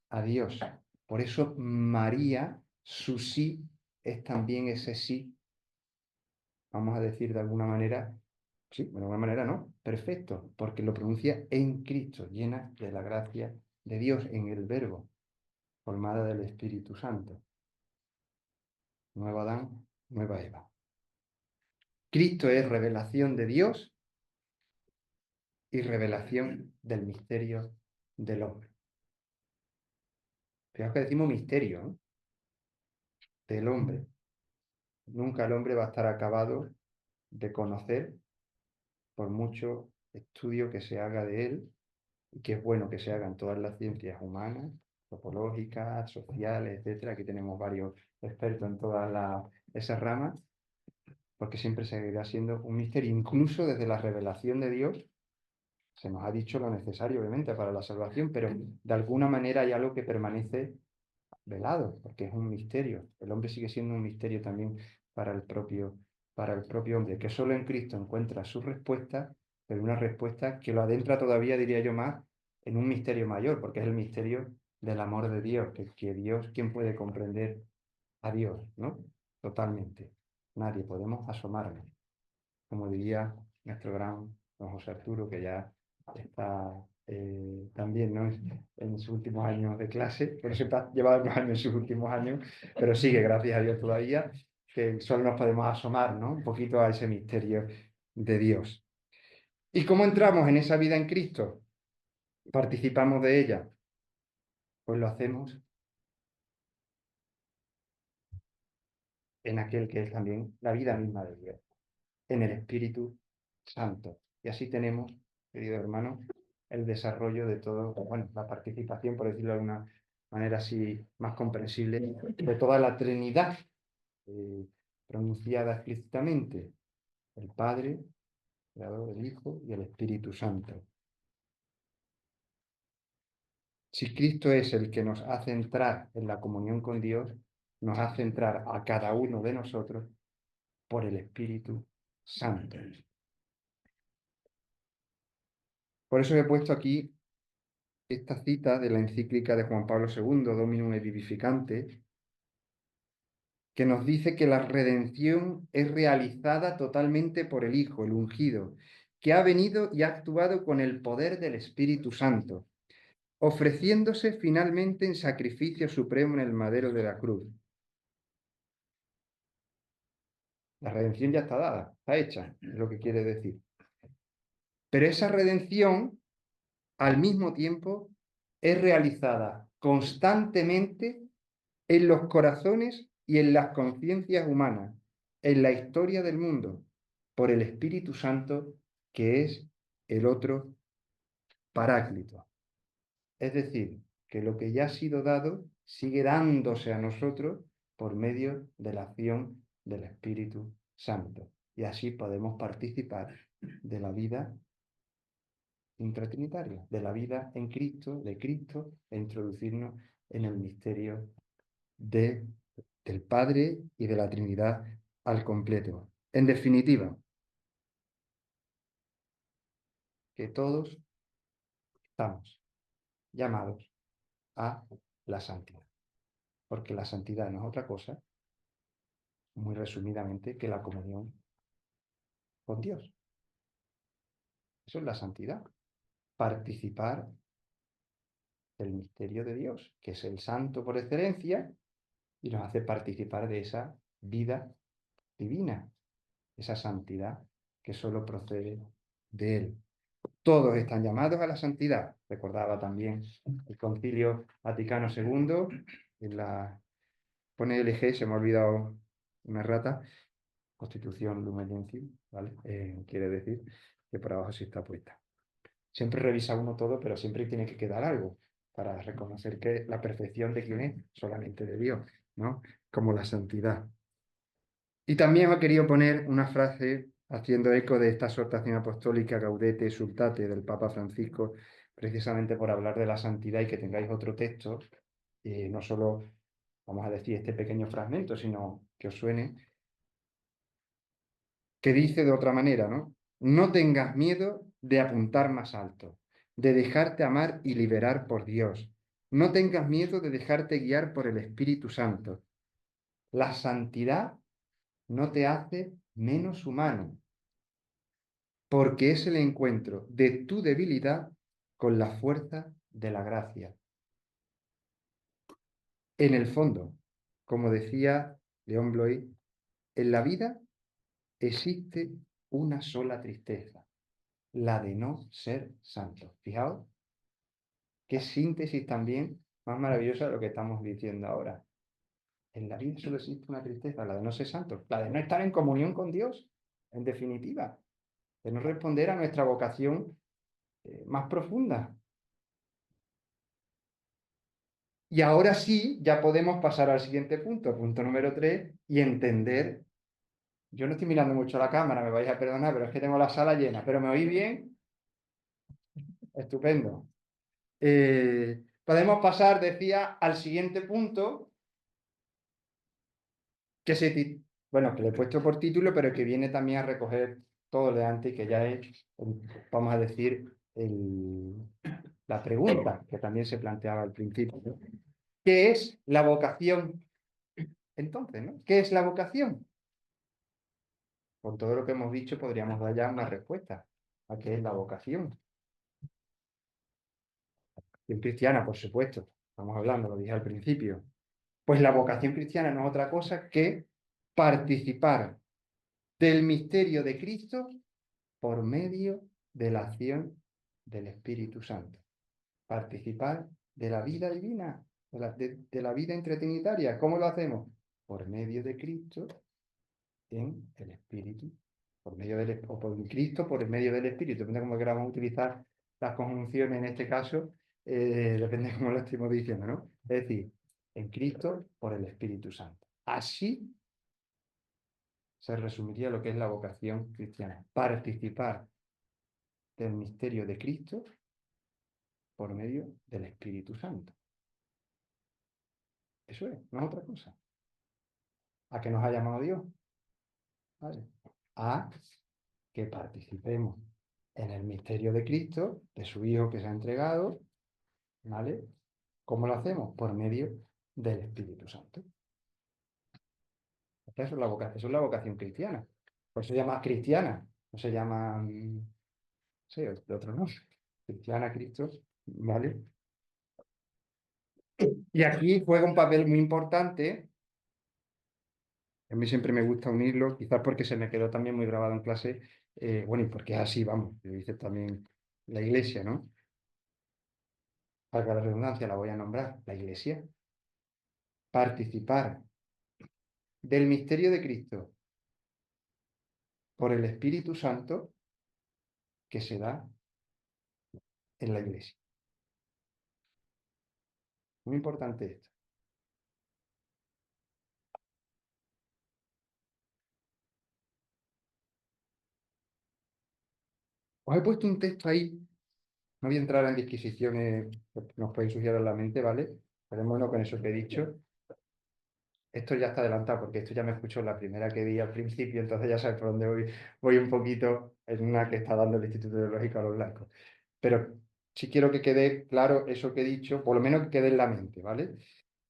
a Dios. Por eso María, su sí, es también ese sí, vamos a decir de alguna manera, sí, de alguna manera no, perfecto, porque lo pronuncia en Cristo, llena de la gracia de Dios en el Verbo, formada del Espíritu Santo. Nuevo Adán, nueva Eva. Cristo es revelación de Dios y revelación del misterio del hombre. Fijaos que decimos misterio, ¿no? Del hombre. Nunca el hombre va a estar acabado de conocer por mucho estudio que se haga de él, y que es bueno que se hagan todas las ciencias humanas, antropológicas, sociales, etcétera. Aquí tenemos varios expertos en todas esas ramas, porque siempre seguirá siendo un misterio, incluso desde la revelación de Dios. Se nos ha dicho lo necesario, obviamente, para la salvación, pero de alguna manera hay algo que permanece velado, porque es un misterio. El hombre sigue siendo un misterio también para para el propio hombre, que solo en Cristo encuentra su respuesta, pero una respuesta que lo adentra todavía, diría yo, más en un misterio mayor, porque es el misterio del amor de Dios, que Dios, ¿quién puede comprender a Dios, ¿no? Totalmente. Nadie, podemos asomarnos, como diría nuestro gran don José Arturo, que ya está también, ¿no? En sus últimos años de clase, pero siempre ha llevado unos años en sus últimos años, pero sigue, gracias a Dios todavía, que solo nos podemos asomar, ¿no? Un poquito a ese misterio de Dios. ¿Y cómo entramos en esa vida en Cristo? ¿Participamos de ella? Pues lo hacemos en aquel que es también la vida misma de Dios, en el Espíritu Santo. Y así tenemos, querido hermano, el desarrollo de todo, bueno, la participación, por decirlo de una manera así más comprensible, de toda la Trinidad, pronunciada explícitamente, el Padre, Creador, el Hijo y el Espíritu Santo. Si Cristo es el que nos hace entrar en la comunión con Dios, nos hace entrar a cada uno de nosotros por el Espíritu Santo. Por eso he puesto aquí esta cita de la encíclica de Juan Pablo II, Dominum et Vivificante, que nos dice que la redención es realizada totalmente por el Hijo, el ungido, que ha venido y ha actuado con el poder del Espíritu Santo, ofreciéndose finalmente en sacrificio supremo en el madero de la cruz. La redención ya está dada, está hecha, es lo que quiere decir. Pero esa redención, al mismo tiempo, es realizada constantemente en los corazones y en las conciencias humanas, en la historia del mundo, por el Espíritu Santo, que es el otro Paráclito. Es decir, que lo que ya ha sido dado sigue dándose a nosotros por medio de la acción del Espíritu Santo. Y así podemos participar de la vida intratrinitaria, de la vida en Cristo, de Cristo, e introducirnos en el misterio del Padre y de la Trinidad al completo. En definitiva, que todos estamos llamados a la santidad, porque la santidad no es otra cosa, muy resumidamente, que la comunión con Dios. Eso es la santidad, participar del misterio de Dios, que es el santo por excelencia, y nos hace participar de esa vida divina, esa santidad que solo procede de Él. Todos están llamados a la santidad. Recordaba también el Concilio Vaticano II, en la, pone el eje, se me ha olvidado una rata, Constitución Lumen Gentium, ¿vale? Quiere decir que por abajo sí está puesta. Siempre revisa uno todo, pero siempre tiene que quedar algo para reconocer que la perfección de quién es solamente de Dios, ¿no? Como la santidad. Y también os he querido poner una frase haciendo eco de esta exhortación apostólica Gaudete Sultate del Papa Francisco, precisamente por hablar de la santidad y que tengáis otro texto, no solo, vamos a decir, este pequeño fragmento, sino que os suene, que dice de otra manera, ¿no? No tengas miedo de apuntar más alto, de dejarte amar y liberar por Dios. No tengas miedo de dejarte guiar por el Espíritu Santo. La santidad no te hace menos humano, porque es el encuentro de tu debilidad con la fuerza de la gracia. En el fondo, como decía León Bloy, en la vida existe una sola tristeza, la de no ser santo. Fijaos qué síntesis también más maravillosa de lo que estamos diciendo ahora. En la vida solo existe una tristeza, la de no ser santo, la de no estar en comunión con Dios, en definitiva, de no responder a nuestra vocación más profunda. Y ahora sí, ya podemos pasar al siguiente punto, punto número 3, y entender. Yo no estoy mirando mucho a la cámara, me vais a perdonar, pero es que tengo la sala llena. ¿Pero me oís bien? Estupendo. Podemos pasar, decía, al siguiente punto, que bueno, que le he puesto por título, pero que viene también a recoger todo lo de antes, que ya es, vamos a decir, la pregunta que también se planteaba al principio, ¿no? ¿Qué es la vocación? Entonces, ¿no? ¿Qué es la vocación? Con todo lo que hemos dicho, podríamos dar ya una respuesta a qué es la vocación. En cristiana, por supuesto, estamos hablando, lo dije al principio. Pues la vocación cristiana no es otra cosa que participar del misterio de Cristo por medio de la acción del Espíritu Santo. Participar de la vida divina, de la vida intratrinitaria. ¿Cómo lo hacemos? Por medio de Cristo en el Espíritu, por medio o por Cristo, por el medio del Espíritu, depende de cómo queramos utilizar las conjunciones en este caso, depende de cómo lo estemos diciendo, ¿no? Es decir, en Cristo por el Espíritu Santo. Así se resumiría lo que es la vocación cristiana, participar del misterio de Cristo por medio del Espíritu Santo. Eso es, no es otra cosa. ¿A qué nos ha llamado Dios? ¿Vale? A que participemos en el misterio de Cristo, de su Hijo que se ha entregado, ¿vale? ¿Cómo lo hacemos? Por medio del Espíritu Santo. Eso es la vocación cristiana. Por eso se llama cristiana, no se llama, sí, de otro nombre. Cristiana, Cristo, ¿vale? Y aquí juega un papel muy importante. A mí siempre me gusta unirlo, quizás porque se me quedó también muy grabado en clase, bueno, y porque es así, vamos, lo dice también la Iglesia, ¿no? valga la redundancia, la voy a nombrar, la Iglesia, participar del misterio de Cristo por el Espíritu Santo que se da en la Iglesia. Muy importante esto. Os he puesto un texto ahí, no voy a entrar en disquisiciones que nos pueden surgir en la mente, ¿vale? Quedémonos con eso que he dicho. Esto ya está adelantado, porque esto ya me escuchó la primera que vi al principio, entonces ya sabes por dónde voy. Voy un poquito en una que está dando el Instituto Teológico a los blancos. Pero sí quiero que quede claro eso que he dicho, por lo menos que quede en la mente, ¿vale?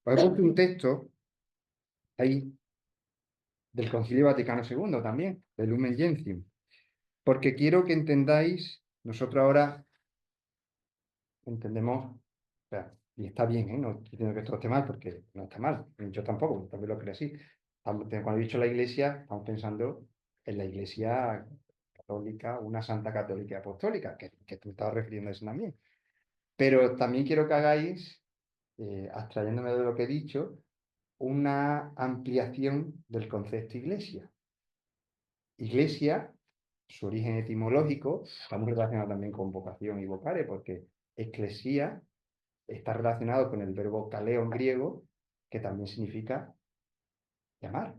Os he puesto un texto ahí del Concilio Vaticano II también, del Lumen Gentium, porque quiero que entendáis, nosotros ahora entendemos, o sea, y está bien, ¿eh? No estoy diciendo que esto esté mal, porque no está mal, yo tampoco, también lo creo así. Cuando he dicho la Iglesia, estamos pensando en la Iglesia católica, una santa católica y apostólica, que tú estabas refiriendo a eso también. Pero también quiero que hagáis, abstrayéndome de lo que he dicho, una ampliación del concepto Iglesia. Iglesia, su origen etimológico, está muy relacionado también con vocación y vocare, porque eclesía está relacionado con el verbo kaleo en griego, que también significa llamar,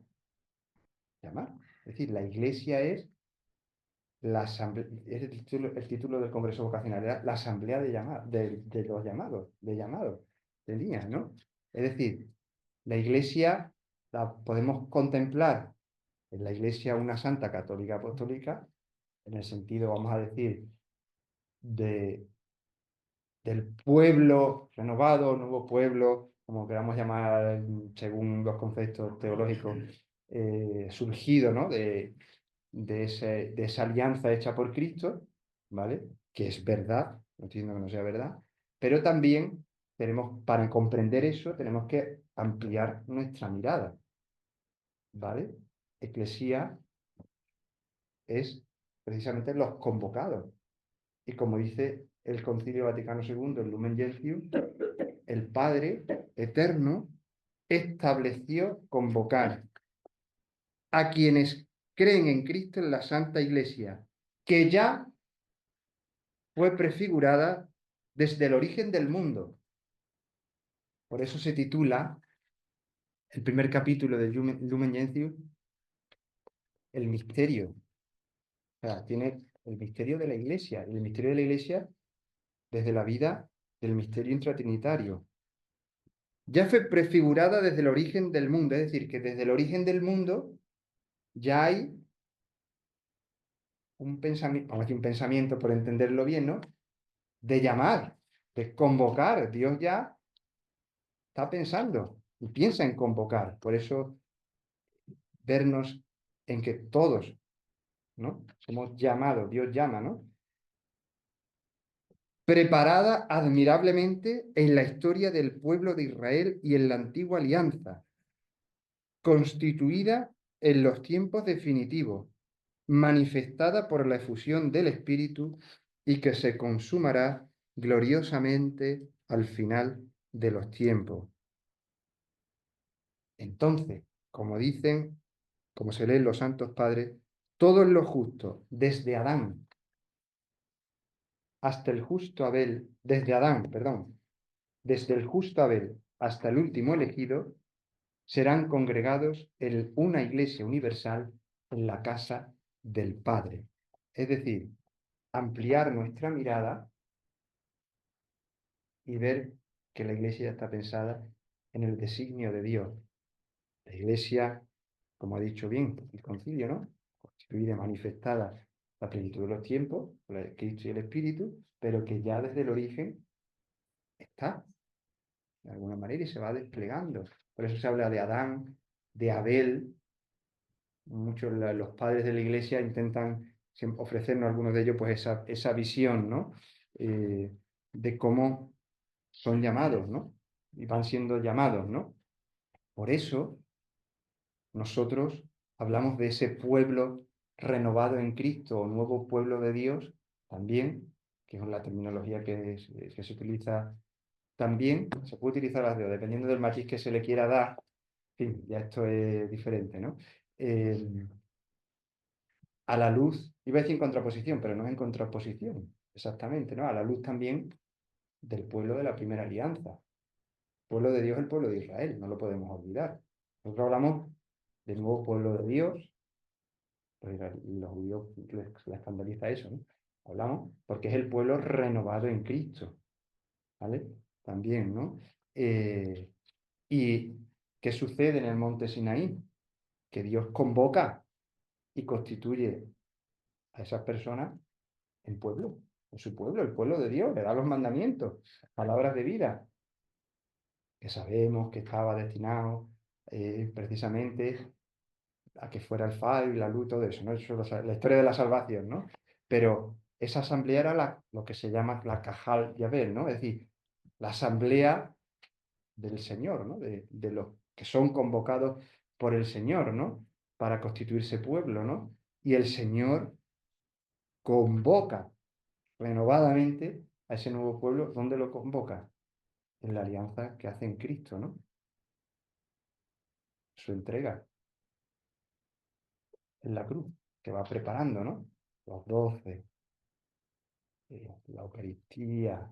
llamar. Es decir, la iglesia es la asamblea, es el título del Congreso Vocacional, era la asamblea de los llamados, de líneas, ¿no? Es decir, la iglesia la podemos contemplar en la iglesia una santa católica apostólica, en el sentido, vamos a decir, de del pueblo renovado, nuevo pueblo, como queramos llamar según los conceptos teológicos, surgido, ¿no? de esa alianza hecha por Cristo, ¿vale? Que es verdad, no estoy diciendo que no sea verdad, pero también tenemos, para comprender eso, tenemos que ampliar nuestra mirada, ¿vale? Eclesía es precisamente los convocados. Y como dice el Concilio Vaticano II, el Lumen Gentium, el Padre Eterno estableció convocar a quienes creen en Cristo en la Santa Iglesia, que ya fue prefigurada desde el origen del mundo. Por eso se titula el primer capítulo del Lumen Gentium, el misterio. O sea, tiene el misterio de la Iglesia, y el misterio de la Iglesia desde la vida del misterio intratrinitario. Ya fue prefigurada desde el origen del mundo, es decir, que desde el origen del mundo ya hay un pensamiento, vamos a decir un pensamiento por entenderlo bien, ¿no? De llamar, de convocar. Dios ya está pensando y piensa en convocar. Por eso vernos en que todos, ¿no? Somos llamados, Dios llama, ¿no? Preparada admirablemente en la historia del pueblo de Israel y en la antigua alianza, constituida en los tiempos definitivos, manifestada por la efusión del Espíritu y que se consumará gloriosamente al final de los tiempos. Entonces, como dicen, como se leen los santos padres, todos los justos, desde Adán hasta el justo Abel, desde Adán, perdón, desde el justo Abel hasta el último elegido, serán congregados en una iglesia universal en la casa del Padre. Es decir, ampliar nuestra mirada y ver que la iglesia ya está pensada en el designio de Dios. La iglesia, como ha dicho bien el concilio, ¿no? Constituida y manifestada la plenitud de los tiempos, el Cristo y el Espíritu, pero que ya desde el origen está, de alguna manera, y se va desplegando. Por eso se habla de Adán, de Abel. Muchos los padres de la iglesia intentan ofrecernos, algunos de ellos, pues esa visión, ¿no? De cómo son llamados, ¿no? Y van siendo llamados, ¿no? Por eso nosotros hablamos de ese pueblo renovado en Cristo, o nuevo pueblo de Dios, también, que es la terminología que se utiliza también se puede utilizar las dedos, dependiendo del matiz que se le quiera dar. En fin, ya esto es diferente, ¿no? A la luz, iba a decir en contraposición, pero no es en contraposición, exactamente, ¿no? A la luz también del pueblo de la primera alianza. El pueblo de Dios es el pueblo de Israel, no lo podemos olvidar. Nosotros hablamos del nuevo pueblo de Dios, pues los judíos les escandaliza eso, ¿no? Hablamos porque es el pueblo renovado en Cristo, ¿vale? También, ¿no? ¿Y qué sucede en el monte Sinaí? Que Dios convoca y constituye a esas personas en pueblo, en su pueblo, el pueblo de Dios, le da los mandamientos, palabras de vida, que sabemos que estaba destinado precisamente a que fuera el faro y la luz, todo eso, ¿no? Eso es la historia de la salvación, ¿no? Pero esa asamblea era lo que se llama la Cajal Yabel, ¿no? Es decir, la asamblea del Señor, ¿no? De los que son convocados por el Señor, ¿no? Para constituirse pueblo, ¿no? Y el Señor convoca renovadamente a ese nuevo pueblo. ¿Dónde lo convoca? En la alianza que hace en Cristo, ¿no? Su entrega en la cruz, que va preparando, ¿no? Los 12, la Eucaristía,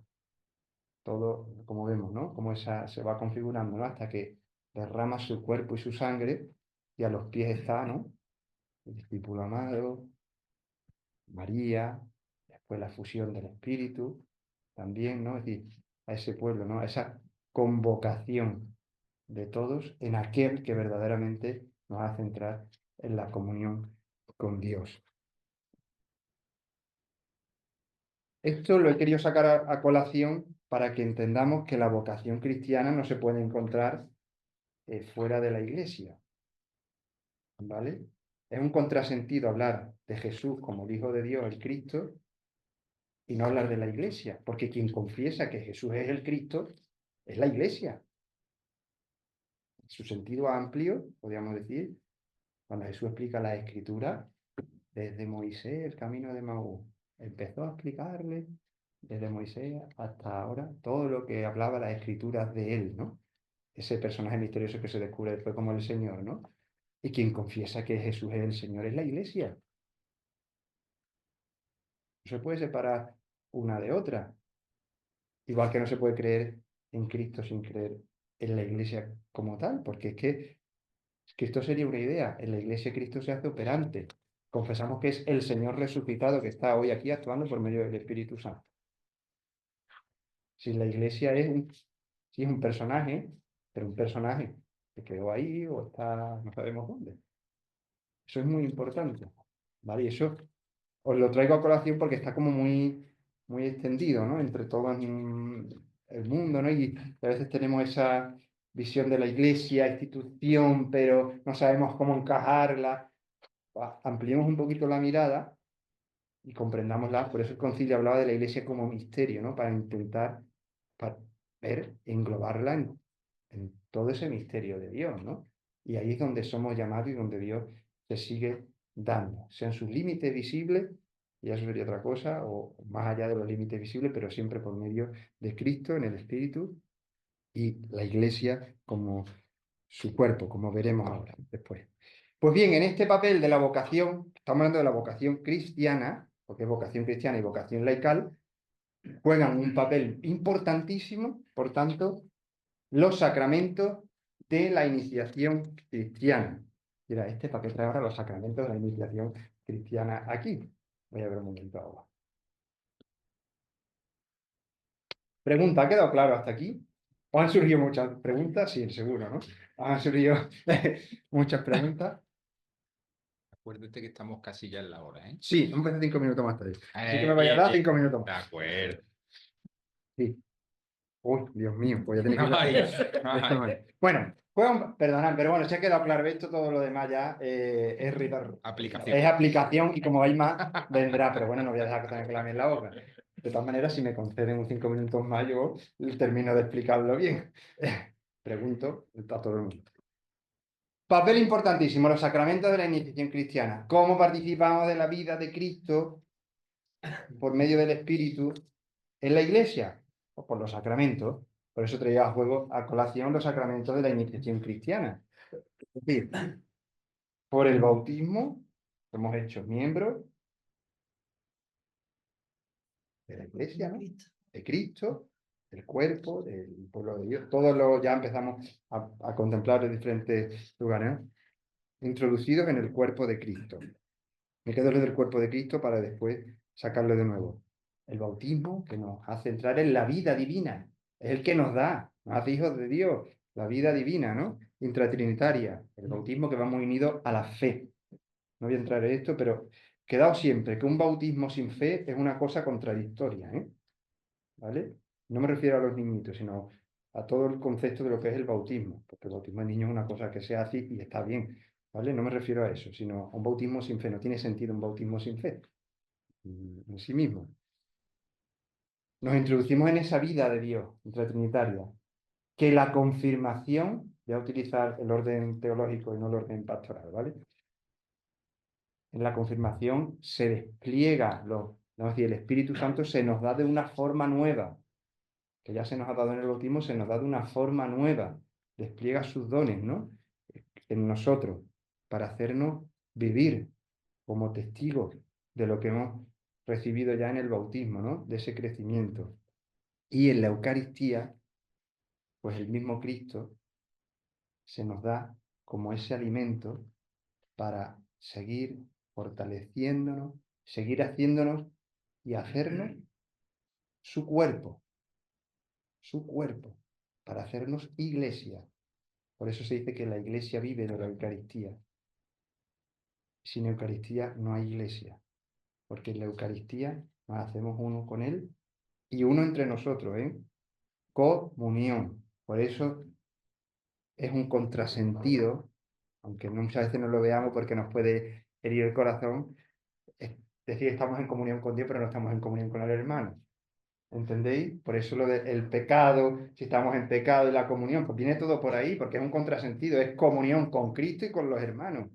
todo, como vemos, ¿no? Cómo esa se va configurando, ¿no? Hasta que derrama su cuerpo y su sangre y a los pies está, ¿no? El discípulo amado, María, después la fusión del Espíritu, también, ¿no? Es decir, a ese pueblo, ¿no? A esa convocación de todos en aquel que verdaderamente nos hace entrar en la comunión con Dios. Esto lo he querido sacar a colación para que entendamos que la vocación cristiana no se puede encontrar fuera de la iglesia, ¿vale? Es un contrasentido hablar de Jesús como el Hijo de Dios, el Cristo, y no hablar de la iglesia, porque quien confiesa que Jesús es el Cristo es la iglesia. En su sentido amplio, podríamos decir, cuando Jesús explica la Escritura, desde Moisés, el camino de Maús, empezó a explicarle desde Moisés hasta ahora todo lo que hablaba las Escrituras de él, ¿no? Ese personaje misterioso que se descubre después como el Señor, ¿no? Y quien confiesa que Jesús es el Señor es la iglesia. No se puede separar una de otra. Igual que no se puede creer en Cristo sin creer en la iglesia como tal, porque es que Cristo sería una idea. En la iglesia Cristo se hace operante. Confesamos que es el Señor resucitado que está hoy aquí actuando por medio del Espíritu Santo. Si la iglesia sí es un personaje, pero un personaje que quedó ahí o está, no sabemos dónde. Eso es muy importante, ¿vale? Y eso os lo traigo a colación porque está como muy extendido, ¿no? Entre todo el mundo, ¿no? Y a veces tenemos esa visión de la iglesia, institución, pero no sabemos cómo encajarla. Ampliemos un poquito la mirada y comprendámosla. Por eso el concilio hablaba de la iglesia como misterio, ¿no? Para intentar ver, englobarla en todo ese misterio de Dios, ¿no? Y ahí es donde somos llamados y donde Dios se sigue dando, sean sus límites visibles, y eso sería otra cosa, o más allá de los límites visibles, pero siempre por medio de Cristo en el Espíritu y la Iglesia como su cuerpo, como veremos ahora después. Pues bien, en este papel de la vocación, estamos hablando de la vocación cristiana, porque es vocación cristiana y vocación laical, juegan un papel importantísimo, por tanto, los sacramentos de la iniciación cristiana. Mira, ¿para qué trae ahora los sacramentos de la iniciación cristiana aquí? Voy a ver un momento ahora. Pregunta, ¿ha quedado claro hasta aquí? ¿O han surgido muchas preguntas? Sí, seguro, ¿no? Han surgido muchas preguntas. Acuérdate que estamos casi ya en la hora, ¿eh? Sí, un 5 minutos más tarde. Así que me vaya a dar 5 minutos De más. acuerdo. Sí. Uy, Dios mío, pues ya tenéis que... Ay, Esto no es. Bueno, perdonad, pero bueno, se ha quedado claro esto, todo lo demás ya aplicación. es aplicación y como veis más, vendrá, pero bueno, no voy a dejar que tenga que lamer la boca. De todas maneras, si me conceden un 5 minutos más, yo termino de explicarlo bien. Pregunto a todo el mundo. Papel importantísimo, los sacramentos de la iniciación cristiana. ¿Cómo participamos de la vida de Cristo por medio del Espíritu en la Iglesia? O por los sacramentos. Por eso traía a colación los sacramentos de la iniciación cristiana. Es decir, por el bautismo hemos hecho miembros de la Iglesia, ¿no? De Cristo, del cuerpo, del pueblo de Dios. Todos ya empezamos a contemplar en diferentes lugares, ¿no? Introducidos en el cuerpo de Cristo. Me quedo lo del cuerpo de Cristo para después sacarlo de nuevo. El bautismo que nos hace entrar en la vida divina. Es el que nos hace hijos de Dios, la vida divina, ¿no? Intratrinitaria. El bautismo que va muy unido a la fe. No voy a entrar en esto, pero quedado siempre que un bautismo sin fe es una cosa contradictoria, ¿eh? ¿Vale? No me refiero a los niñitos, sino a todo el concepto de lo que es el bautismo, porque el bautismo de niños es una cosa que se hace y está bien, ¿vale? No me refiero a eso, sino a un bautismo sin fe. No tiene sentido un bautismo sin fe en sí mismo. Nos introducimos en esa vida de Dios, intratrinitaria, que la confirmación, voy a utilizar el orden teológico y no el orden pastoral, ¿vale? En la confirmación se despliega, vamos a decir, el Espíritu Santo se nos da de una forma nueva, que ya se nos ha dado en el bautismo, se nos da de una forma nueva, despliega sus dones, ¿no? En nosotros, para hacernos vivir como testigos de lo que hemos recibido ya en el bautismo, ¿no? De ese crecimiento. Y en la Eucaristía, pues el mismo Cristo se nos da como ese alimento para seguir fortaleciéndonos, seguir haciéndonos y hacernos su cuerpo, para hacernos iglesia. Por eso se dice que la iglesia vive de la Eucaristía. Sin Eucaristía no hay iglesia, porque en la Eucaristía nos hacemos uno con Él y uno entre nosotros, ¿eh? Comunión. Por eso es un contrasentido, aunque muchas veces no lo veamos porque nos puede herir el corazón, es decir, estamos en comunión con Dios, pero no estamos en comunión con el hermano. ¿Entendéis? Por eso lo del pecado, si estamos en pecado y la comunión, pues viene todo por ahí, porque es un contrasentido, es comunión con Cristo y con los hermanos.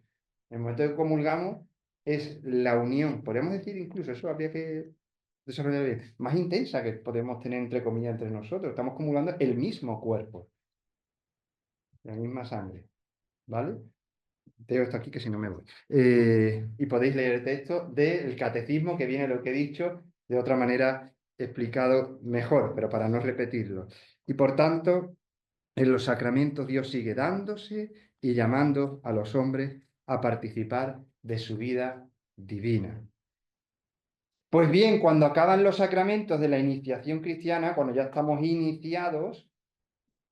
En el momento que comulgamos, es la unión, podemos decir incluso, eso habría que desarrollar bien, más intensa que podemos tener entre comillas entre nosotros. Estamos comulgando el mismo cuerpo, la misma sangre, ¿vale? Tengo esto aquí que si no me voy. Y podéis leer el texto del catecismo que viene lo que he dicho de otra manera explicado mejor, pero para no repetirlo. Y por tanto, en los sacramentos Dios sigue dándose y llamando a los hombres a participar de su vida divina. Pues bien, cuando acaban los sacramentos de la iniciación cristiana, cuando ya estamos iniciados,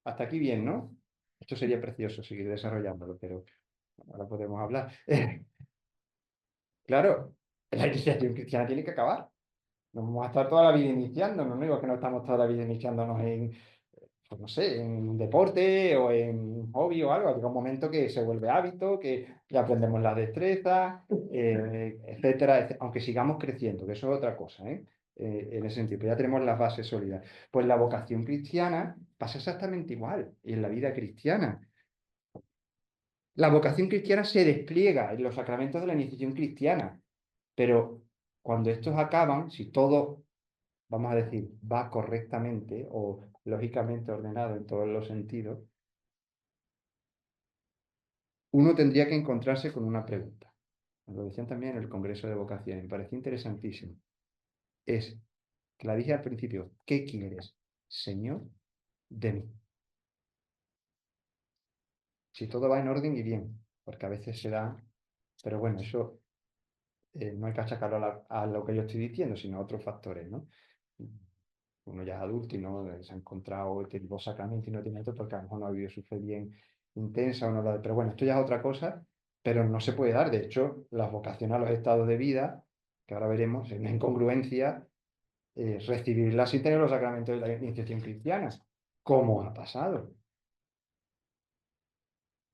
hasta aquí bien, ¿no? Esto sería precioso seguir desarrollándolo, pero ahora podemos hablar. Claro, la iniciación cristiana tiene que acabar. No vamos a estar toda la vida iniciándonos, no digo que no estamos toda la vida iniciándonos en, pues no sé, en un deporte o en un hobby o algo. Llega un momento que se vuelve hábito, que ya aprendemos las destrezas, etcétera, aunque sigamos creciendo, que eso es otra cosa, ¿eh? En ese sentido, pero ya tenemos las bases sólidas. Pues la vocación cristiana pasa exactamente igual y en la vida cristiana. La vocación cristiana se despliega en los sacramentos de la iniciación cristiana, pero cuando estos acaban, si todo, vamos a decir, va correctamente o lógicamente ordenado en todos los sentidos, uno tendría que encontrarse con una pregunta. Nos lo decían también en el Congreso de Vocaciones, me pareció interesantísimo. Es, que la dije al principio, ¿qué quieres, Señor, de mí? Si todo va en orden y bien, porque a veces se da, pero bueno, eso no hay que achacarlo a lo que yo estoy diciendo, sino a otros factores, ¿no? Uno ya es adulto y no se ha encontrado este tipo de sacramento y no tiene esto porque a lo mejor no ha vivido su fe bien intensa o no pero bueno, esto ya es otra cosa, pero no se puede dar. De hecho, las vocaciones a los estados de vida, que ahora veremos, es una incongruencia recibirlas sin tener los sacramentos de la iniciación cristiana. ¿Cómo ha pasado?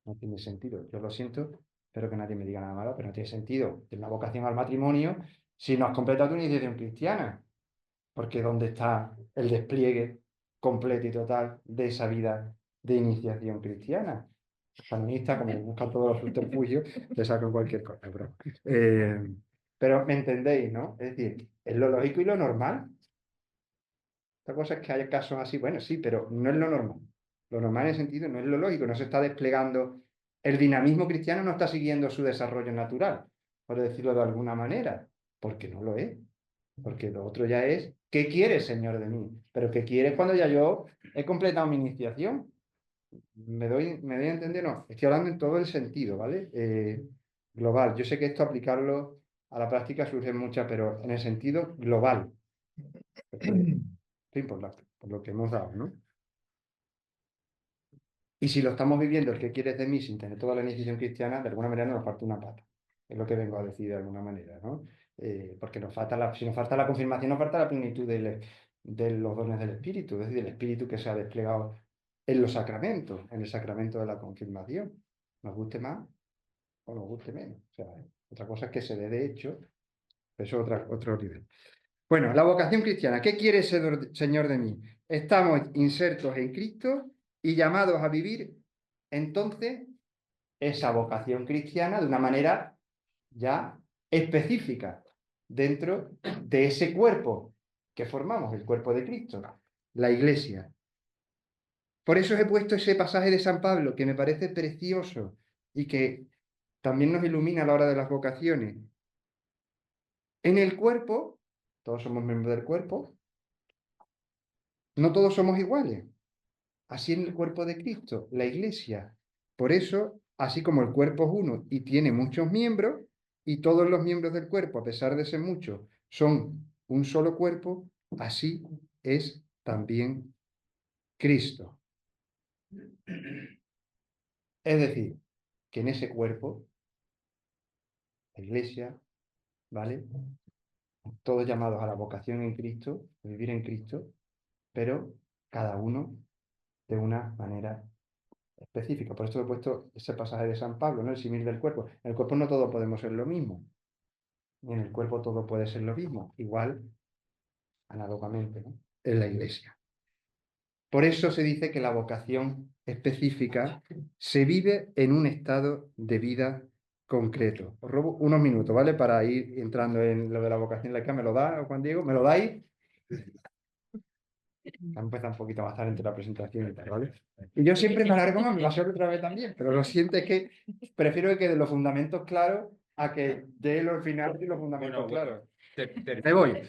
No tiene sentido. Yo lo siento, espero que nadie me diga nada malo, pero no tiene sentido tener una vocación al matrimonio si no has completado tu iniciación cristiana. Porque ¿dónde está el despliegue completo y total de esa vida de iniciación cristiana? Los calvinistas, como buscan todos los subterfugios, te sacan cualquier cosa, bro. Pero me entendéis, ¿no? Es decir, es lo lógico y lo normal. Otra cosa es que haya casos así, bueno, sí, pero no es lo normal. Lo normal en el sentido no es lo lógico, no se está desplegando. El dinamismo cristiano no está siguiendo su desarrollo natural, por decirlo de alguna manera, porque no lo es. Porque lo otro ya es, ¿qué quieres, Señor, de mí? Pero ¿qué quieres cuando ya yo he completado mi iniciación? ¿Me doy a entender? No, estoy hablando en todo el sentido, ¿vale? Global. Yo sé que esto aplicarlo a la práctica surge muchas, pero en el sentido global. Sí, por lo que hemos dado, ¿no? Y si lo estamos viviendo, el que quieres de mí sin tener toda la iniciación cristiana, de alguna manera nos falta una pata. Es lo que vengo a decir de alguna manera, ¿no? Porque si nos falta la confirmación, nos falta la plenitud de los dones del Espíritu, es decir, el Espíritu que se ha desplegado en los sacramentos, en el sacramento de la confirmación. Nos guste más o nos guste menos. O sea, otra cosa es que se dé de hecho, eso es otro nivel. Bueno, la vocación cristiana. ¿Qué quiere el Señor de mí? Estamos insertos en Cristo y llamados a vivir entonces esa vocación cristiana de una manera ya específica dentro de ese cuerpo que formamos, el cuerpo de Cristo, la iglesia. Por eso he puesto ese pasaje de San Pablo que me parece precioso y que también nos ilumina a la hora de las vocaciones. En el cuerpo, todos somos miembros del cuerpo, no todos somos iguales. Así en el cuerpo de Cristo, la iglesia. Por eso, así como el cuerpo es uno y tiene muchos miembros, y todos los miembros del cuerpo, a pesar de ser muchos, son un solo cuerpo, así es también Cristo. Es decir, que en ese cuerpo, la iglesia, ¿vale? Todos llamados a la vocación en Cristo, a vivir en Cristo, pero cada uno de una manera específica. Por esto he puesto ese pasaje de San Pablo, ¿no? El símil del cuerpo. En el cuerpo no todos podemos ser lo mismo, ni en el cuerpo todo puede ser lo mismo, igual análogamente, ¿no? En la iglesia. Por eso se dice que la vocación específica se vive en un estado de vida concreto. Os robo unos minutos, ¿vale? Para ir entrando en lo de la vocación laica. ¿Me lo da, Juan Diego? ¿Me lo dais? Va a empezar un poquito más tarde entre la presentación y tal, ¿vale? Y yo siempre me alargo más, me va a ser otra vez también, pero lo siento, es que prefiero que queden los fundamentos claros a que dé los finales y los fundamentos claros. Me voy.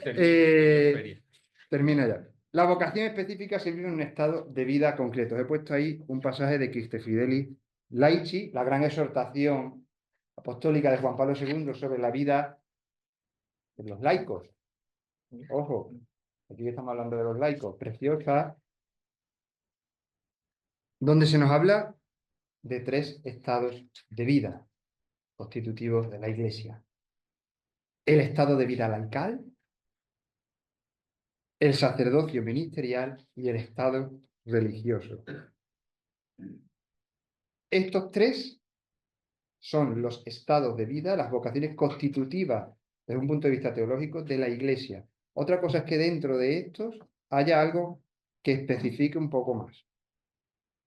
Termina ya. La vocación específica se vive en un estado de vida concreto. He puesto ahí un pasaje de Christe Fidelis Laici, la gran exhortación apostólica de Juan Pablo II sobre la vida de los laicos. Ojo, aquí estamos hablando de los laicos. Preciosa, donde se nos habla de tres estados de vida constitutivos de la Iglesia. El estado de vida laical, el sacerdocio ministerial y el estado religioso. Estos tres son los estados de vida, las vocaciones constitutivas desde un punto de vista teológico de la Iglesia. Otra cosa es que dentro de estos haya algo que especifique un poco más.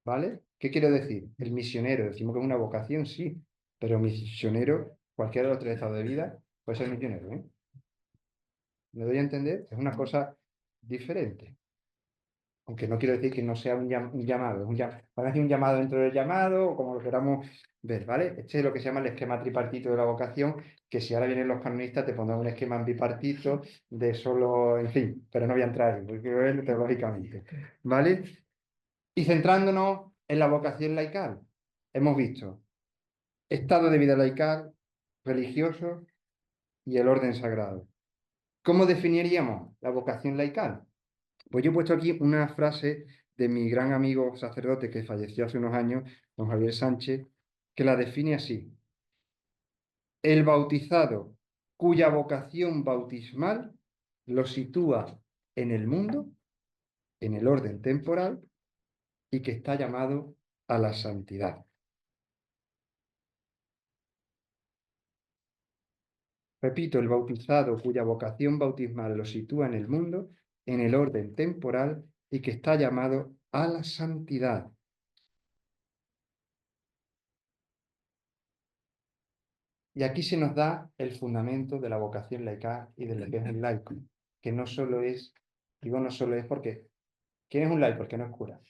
¿Vale? ¿Qué quiero decir? El misionero, decimos que es una vocación, sí, pero misionero, cualquiera de los tres estados de vida, puede ser misionero, ¿eh? ¿Me doy a entender? Es una cosa diferente. Aunque no quiero decir que no sea un llamado, van a decir un llamado dentro del llamado, o como lo queramos ver, ¿vale? Este es lo que se llama el esquema tripartito de la vocación, que si ahora vienen los canonistas te pondrán un esquema en bipartito de solo, en fin, pero no voy a entrar ahí, porque quiero verlo teológicamente, ¿vale? Y centrándonos en la vocación laical, hemos visto estado de vida laical, religioso y el orden sagrado. ¿Cómo definiríamos la vocación laical? Pues yo he puesto aquí una frase de mi gran amigo sacerdote que falleció hace unos años, don Javier Sánchez, que la define así. El bautizado cuya vocación bautismal lo sitúa en el mundo, en el orden temporal, y que está llamado a la santidad. Repito, el bautizado cuya vocación bautismal lo sitúa en el mundo, en el orden temporal, y que está llamado a la santidad. Y aquí se nos da el fundamento de la vocación laical y del que es el laico, que no solo es Digo no solo es porque, ¿quién es un laico? El que no es cura.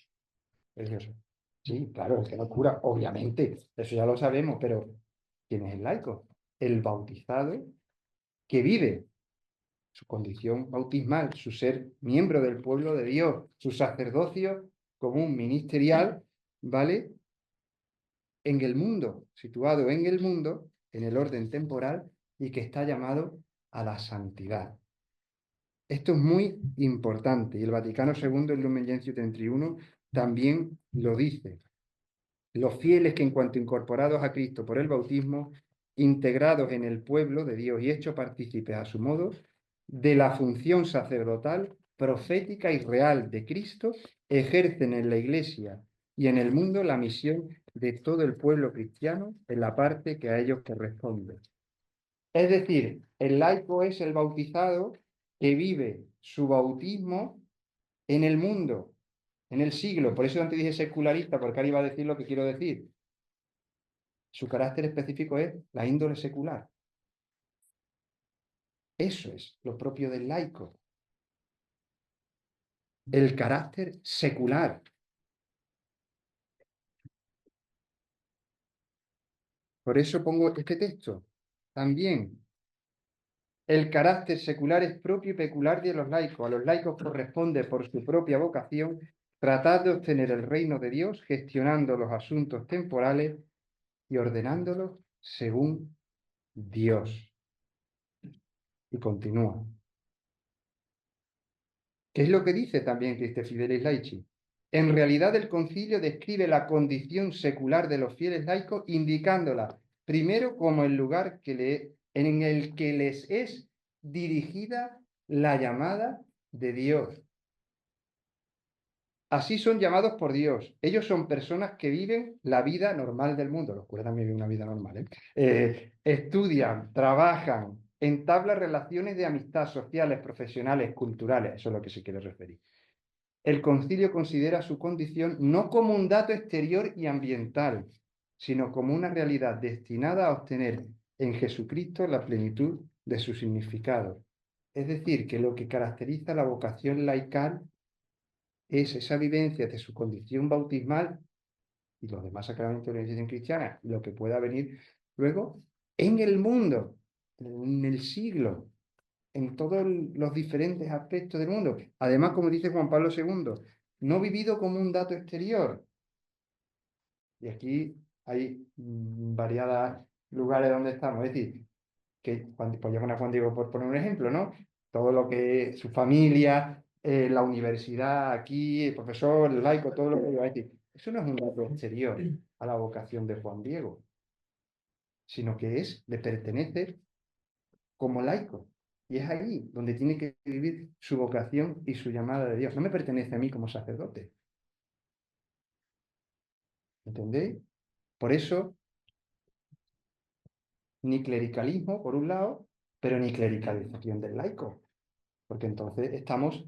Religioso. Sí, claro, el que no es cura, obviamente, eso ya lo sabemos, pero ¿quién es el laico? El bautizado que vive su condición bautismal, su ser miembro del pueblo de Dios, su sacerdocio común ministerial, ¿vale? En el mundo, situado en el mundo, en el orden temporal, y que está llamado a la santidad. Esto es muy importante, y el Vaticano II, en Lumen Gentium 31, también lo dice. Los fieles que en cuanto incorporados a Cristo por el bautismo, integrados en el pueblo de Dios y hechos partícipes a su modo de la función sacerdotal, profética y real de Cristo, ejercen en la Iglesia y en el mundo la misión de todo el pueblo cristiano en la parte que a ellos corresponde. Es decir, el laico es el bautizado que vive su bautismo en el mundo, en el siglo. Por eso antes dije secularista, porque ahora iba a decir lo que quiero decir. Su carácter específico es la índole secular. Eso es lo propio del laico. El carácter secular. Por eso pongo este texto. También, el carácter secular es propio y peculiar de los laicos. A los laicos corresponde, por su propia vocación, tratar de obtener el reino de Dios, gestionando los asuntos temporales y ordenándolos según Dios. Y continúa. ¿Qué es lo que dice también Christe Fidelis Laici? En realidad el concilio describe la condición secular de los fieles laicos, indicándola primero como el lugar en el que les es dirigida la llamada de Dios. Así son llamados por Dios. Ellos son personas que viven la vida normal del mundo. Los curas también viven una vida normal, estudian, trabajan, entablan relaciones de amistad sociales, profesionales, culturales. Eso es lo que se quiere referir. El concilio considera su condición no como un dato exterior y ambiental, sino como una realidad destinada a obtener en Jesucristo la plenitud de su significado. Es decir, que lo que caracteriza la vocación laical es esa vivencia de su condición bautismal y los demás sacramentos de la iniciación cristiana, lo que pueda venir luego en el mundo, en el siglo, en todos los diferentes aspectos del mundo. Además, como dice Juan Pablo II, no vivido como un dato exterior. Y aquí hay variados lugares donde estamos. Es decir, que pues llaman a Juan Diego por poner un ejemplo, ¿no? Todo lo que su familia, la universidad, aquí, el profesor, el laico, todo lo que va a decir. Eso no es un dato exterior a la vocación de Juan Diego, sino que le pertenece como laico. Y es ahí donde tiene que vivir su vocación y su llamada de Dios. No me pertenece a mí como sacerdote. ¿Entendéis? Por eso, ni clericalismo, por un lado, pero ni clericalización del laico. Porque entonces estamos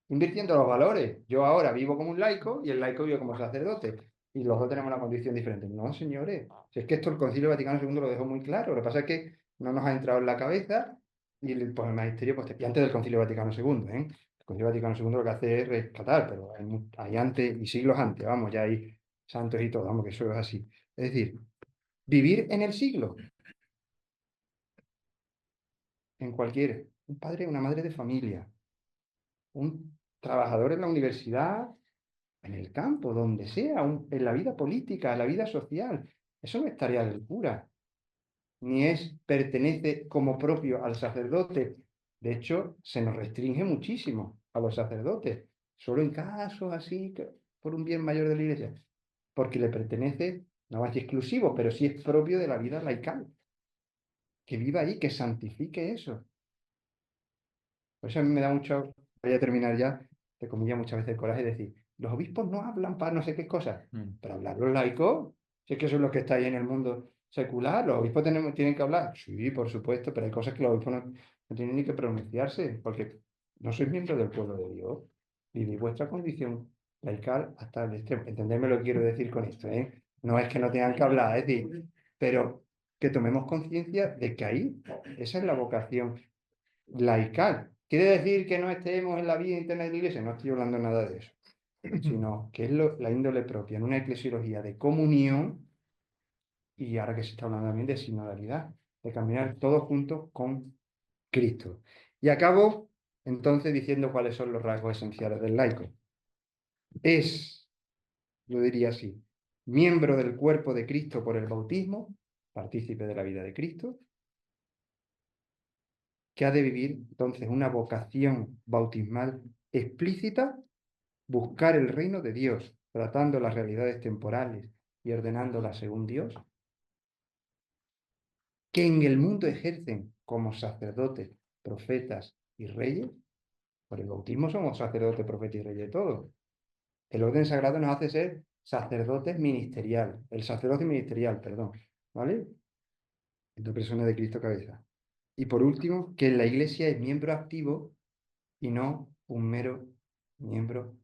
invirtiendo los valores. Yo ahora vivo como un laico y el laico vive como sacerdote. Y los dos tenemos una condición diferente. No, señores. Si es que esto el Concilio Vaticano II lo dejó muy claro. Lo que pasa es que no nos ha entrado en la cabeza y pues, el magisterio, pues, y antes del Concilio Vaticano II, ¿eh? El Concilio Vaticano II lo que hace es rescatar, pero hay antes y siglos antes, vamos, ya hay santos y todo, vamos, que eso es así. Es decir, vivir en el siglo, en cualquier, un padre, una madre de familia, un trabajador en la universidad, en el campo, donde sea, en la vida política, en la vida social. Eso no es tarea del cura, ni pertenece como propio al sacerdote. De hecho, se nos restringe muchísimo a los sacerdotes, solo en casos así, por un bien mayor de la iglesia, porque le pertenece, no es exclusivo, pero sí es propio de la vida laical, que viva ahí, que santifique eso. Por eso a mí me da mucho, voy a terminar ya, te comillas muchas veces el coraje de decir, los obispos no hablan para no sé qué cosas, pero hablar los laicos, si es que eso es lo que está ahí en el mundo secular, los obispos tienen que hablar, sí, por supuesto, pero hay cosas que los obispos no tienen ni que pronunciarse, porque no sois miembros del pueblo de Dios, vivís vuestra condición laical hasta el extremo. Entendedme lo que quiero decir con esto, ¿eh? No es que no tengan que hablar, es decir, pero que tomemos conciencia de que ahí, esa es la vocación laical, ¿Quiere decir que no estemos en la vida interna de la iglesia? No estoy hablando nada de eso, sino que es la índole propia, en una eclesiología de comunión, y ahora que se está hablando también de sinodalidad, de caminar todos juntos con Cristo. Y acabo entonces diciendo cuáles son los rasgos esenciales del laico. Es, lo diría así, miembro del cuerpo de Cristo por el bautismo, partícipe de la vida de Cristo, que ha de vivir entonces una vocación bautismal explícita, buscar el reino de Dios, tratando las realidades temporales y ordenándolas según Dios, que en el mundo ejercen como sacerdotes, profetas y reyes. Por el bautismo somos sacerdotes, profetas y reyes todos. El orden sagrado nos hace ser sacerdotes ministerial, el sacerdote ministerial, perdón, ¿vale? En tu persona de Cristo cabeza. Y por último, que en la iglesia es miembro activo y no un mero miembro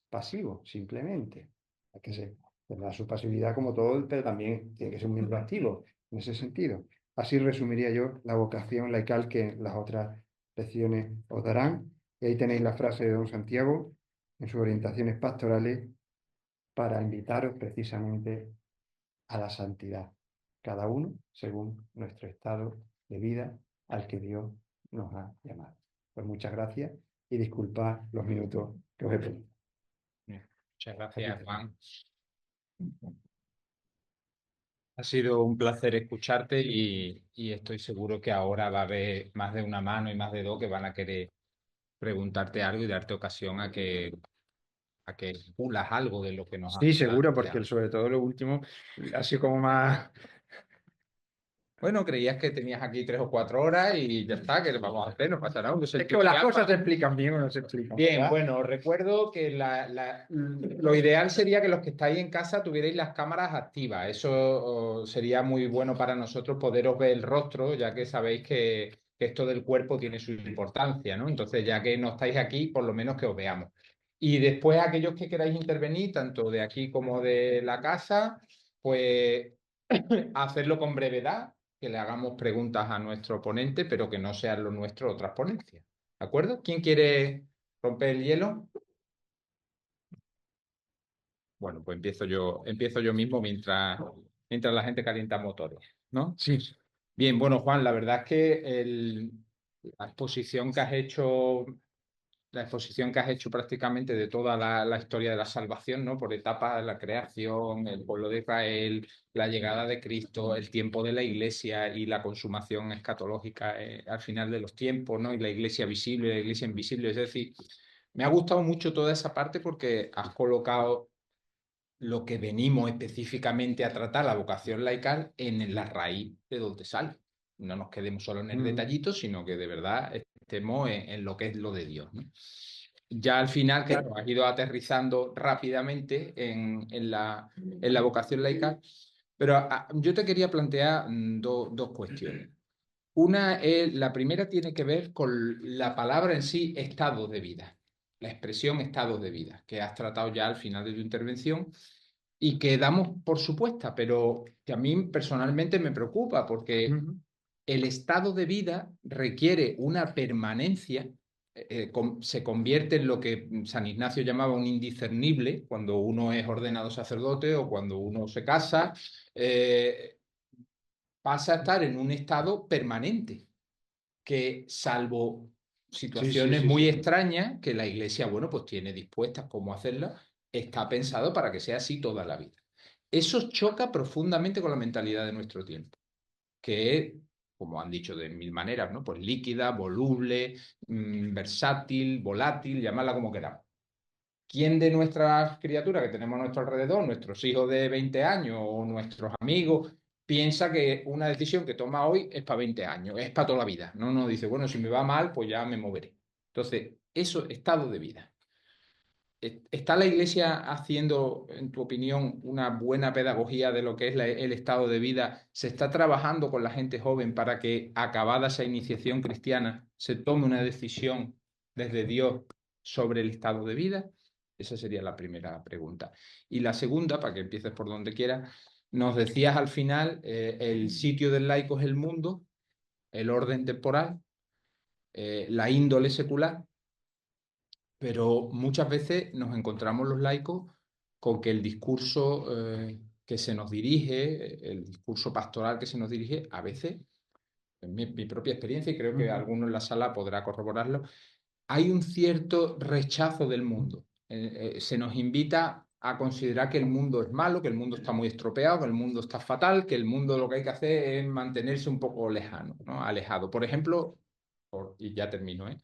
pasivo, simplemente. Hay que ser, tendrá su pasividad como todo, pero también tiene que ser un miembro activo en ese sentido. Así resumiría yo la vocación laical que las otras lecciones os darán. Y ahí tenéis la frase de don Santiago en sus orientaciones pastorales para invitaros precisamente a la santidad, cada uno según nuestro estado de vida al que Dios nos ha llamado. Pues muchas gracias y disculpad los minutos que os he pedido. Muchas gracias, Juan. Ha sido un placer escucharte y estoy seguro que ahora va a haber más de una mano y más de dos que van a querer preguntarte algo y darte ocasión a que pulas algo de lo que nos has Sí, seguro, porque planteado. sobre todo lo último ha sido como más... Bueno, creías que tenías aquí 3 o 4 horas y ya está, que le vamos a hacer, no pasa nada. Es que las cosas se explican bien o no se explican. Bien, ¿verdad? bueno, os recuerdo que lo ideal sería que los que estáis en casa tuvierais las cámaras activas. Eso sería muy bueno para nosotros poderos ver el rostro, ya que sabéis que esto del cuerpo tiene su importancia, ¿no? Entonces, ya que no estáis aquí, por lo menos que os veamos. Y después, aquellos que queráis intervenir, tanto de aquí como de la casa, pues hacerlo con brevedad, que le hagamos preguntas a nuestro ponente, pero que no sean lo nuestro otras ponencias. ¿De acuerdo? ¿Quién quiere romper el hielo? Bueno, pues empiezo yo mismo mientras la gente calienta motores, ¿no? Sí. Bien, bueno, Juan, la verdad es que la exposición que has hecho, la exposición que has hecho prácticamente de toda la historia de la salvación, ¿no? Por etapas, la creación, el pueblo de Israel, la llegada de Cristo, el tiempo de la iglesia y la consumación escatológica al final de los tiempos, ¿no? Y la iglesia visible, la iglesia invisible. Es decir, me ha gustado mucho toda esa parte porque has colocado lo que venimos específicamente a tratar, la vocación laical, en la raíz de donde sale. No nos quedemos solo en el detallito, sino que de verdad estemos en lo que es lo de Dios, ¿no? Ya al final, claro, has ido aterrizando rápidamente en la vocación laical, pero yo te quería plantear dos cuestiones. La primera tiene que ver con la palabra en sí, estado de vida, la expresión estados de vida, que has tratado ya al final de tu intervención y que damos por supuesta, pero que a mí personalmente me preocupa porque el estado de vida requiere una permanencia, se convierte en lo que San Ignacio llamaba un indiscernible cuando uno es ordenado sacerdote o cuando uno se casa, pasa a estar en un estado permanente que salvo Sí, sí, situaciones sí, muy sí. extrañas que la Iglesia, bueno, pues tiene dispuestas cómo hacerlas, está pensado para que sea así toda la vida. Eso choca profundamente con la mentalidad de nuestro tiempo, que es, como han dicho de mil maneras, ¿no? Pues líquida, voluble, versátil, volátil, llamarla como queramos. ¿Quién de nuestras criaturas que tenemos a nuestro alrededor, nuestros hijos de 20 años o nuestros amigos, piensa que una decisión que toma hoy es para 20 años, es para toda la vida? No, no, dice, bueno, si me va mal, pues ya me moveré. Entonces, eso es estado de vida. ¿Está la Iglesia haciendo, en tu opinión, una buena pedagogía de lo que es el estado de vida? ¿Se está trabajando con la gente joven para que, acabada esa iniciación cristiana, se tome una decisión desde Dios sobre el estado de vida? Esa sería la primera pregunta. Y la segunda, para que empieces por donde quieras, nos decías al final, el sitio del laico es el mundo, el orden temporal. la índole secular, pero muchas veces nos encontramos los laicos con que el discurso que se nos dirige, el discurso pastoral que se nos dirige, a veces, en mi propia experiencia, y creo que Ujú. alguno en la sala podrá corroborarlo, hay un cierto rechazo del mundo. Se nos invita a considerar que el mundo es malo, que el mundo está muy estropeado, que el mundo está fatal, que el mundo lo que hay que hacer es mantenerse un poco lejano, ¿no? Alejado. Por ejemplo, y ya termino, ¿eh?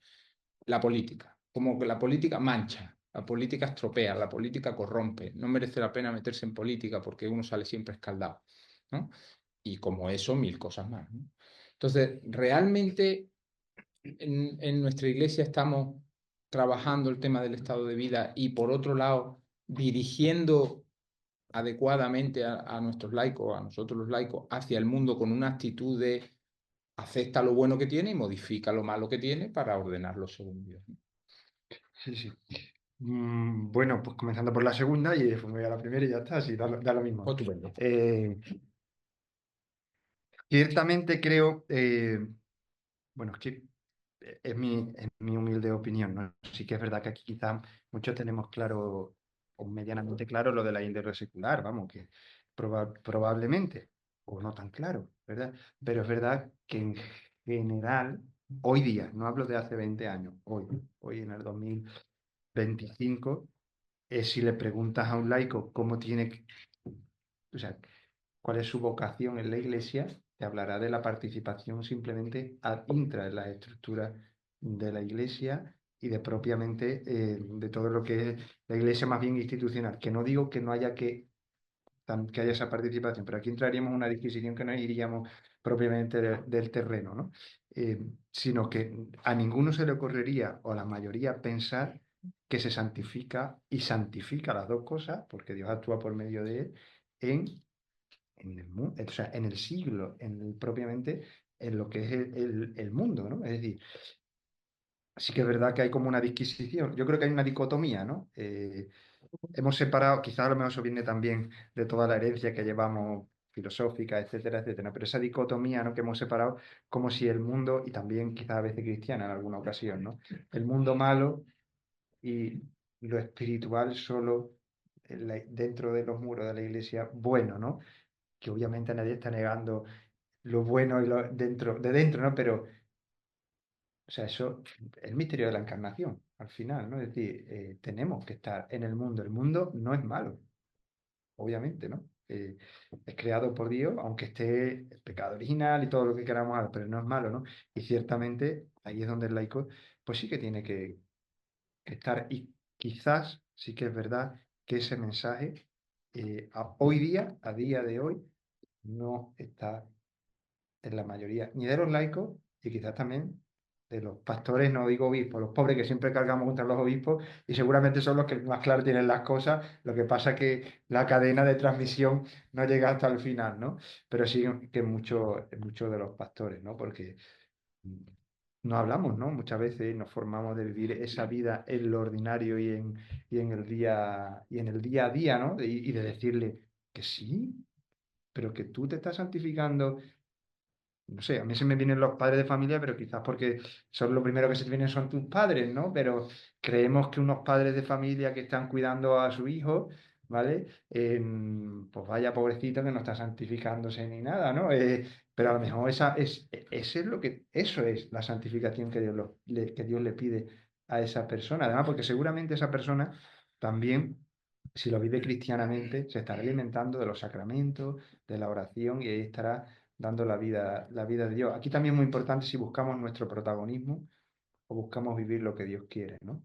La política. Como que la política mancha, la política estropea, la política corrompe. No merece la pena meterse en política porque uno sale siempre escaldado, ¿no? Y como eso, mil cosas más, ¿no? Entonces, realmente en nuestra iglesia estamos trabajando el tema del estado de vida y por otro lado, dirigiendo adecuadamente a nuestros laicos, a nosotros los laicos, hacia el mundo con una actitud de acepta lo bueno que tiene y modifica lo malo que tiene para ordenarlo según Dios, ¿no? Sí, sí. Bueno, pues comenzando por la segunda y después me voy a la primera y ya está, así da lo mismo, ¿no? Estupendo. Eh, Ciertamente creo, bueno, es que es mi humilde opinión, ¿no? Sí que es verdad que aquí quizás muchos tenemos claro, o medianamente claro, lo de la índole secular, vamos, que probablemente, o no tan claro, ¿verdad? Pero es verdad que en general, hoy día, no hablo de hace 20 años, hoy en el 2025, si le preguntas a un laico cómo tiene, o sea, cuál es su vocación en la iglesia, te hablará de la participación simplemente ad intra en las estructuras de la iglesia y de propiamente de todo lo que es la iglesia más bien institucional. Que no digo que no haya que haya esa participación, pero aquí entraríamos en una disquisición que no iríamos propiamente del terreno, ¿no? Sino que a ninguno se le ocurriría, o a la mayoría, pensar que se santifica y santifica las dos cosas, porque Dios actúa por medio de él, o sea, en el siglo, propiamente en lo que es el mundo, ¿no? Es decir, sí que es verdad que hay como una disquisición, yo creo que hay una dicotomía, ¿no? Hemos separado, quizás a lo mejor eso viene también de toda la herencia que llevamos filosófica, etcétera, etcétera, pero esa dicotomía, ¿no? Que hemos separado como si el mundo, y también quizás a veces cristiana en alguna ocasión, ¿no? El mundo malo y lo espiritual solo dentro de los muros de la iglesia bueno, ¿no? Que obviamente nadie está negando lo bueno y lo de dentro, ¿no? Pero, o sea, eso es el misterio de la encarnación, al final, ¿no? Es decir, tenemos que estar en el mundo. El mundo no es malo, obviamente, ¿no? Es creado por Dios, aunque esté el pecado original y todo lo que queramos hablar, pero no es malo, ¿no? Y ciertamente ahí es donde el laico, pues sí que tiene que estar. Y quizás sí que es verdad que ese mensaje, hoy día, a día de hoy, no está en la mayoría, ni de los laicos, y quizás también de los pastores, no digo obispos, los pobres que siempre cargamos contra los obispos, y seguramente son los que más claro tienen las cosas, lo que pasa es que la cadena de transmisión no llega hasta el final, ¿no? Pero sí que muchos de los pastores, ¿no? Porque no hablamos, ¿no? Muchas veces nos formamos de vivir esa vida en lo ordinario y en el día a día, ¿no? Y de decirle que sí, pero que tú te estás santificando. No sé, a mí se me vienen los padres de familia, pero quizás porque son lo primero que se te vienen son tus padres, ¿no? Pero creemos que unos padres de familia que están cuidando a su hijo, ¿vale? Pues vaya pobrecito que no está santificándose ni nada, ¿no? Pero a lo mejor ese es eso es la santificación que Dios le pide a esa persona. Además, porque seguramente esa persona también, si lo vive cristianamente, se estará alimentando de los sacramentos, de la oración, y ahí estará dando la vida de Dios. Aquí también es muy importante si buscamos nuestro protagonismo o buscamos vivir lo que Dios quiere, ¿no?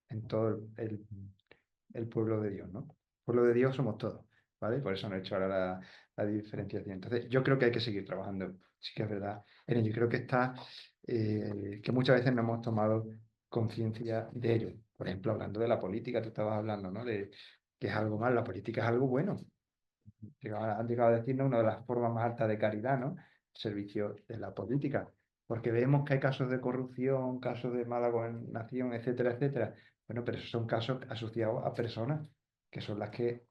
En todo el pueblo de Dios, ¿no? El pueblo de Dios somos todos, ¿vale? Por eso no he hecho ahora la diferenciación. Entonces, yo creo que hay que seguir trabajando, sí que es verdad, en ello. Creo que muchas veces no hemos tomado conciencia de ello. Por ejemplo, hablando de la política, tú estabas hablando, ¿no? De que es algo mal, la política es algo bueno. Han llegado a decirnos una de las formas más altas de caridad, ¿no? Servicio de la política. Porque vemos que hay casos de corrupción, casos de mala gobernación, etcétera, etcétera. Bueno, pero esos son casos asociados a personas que son las que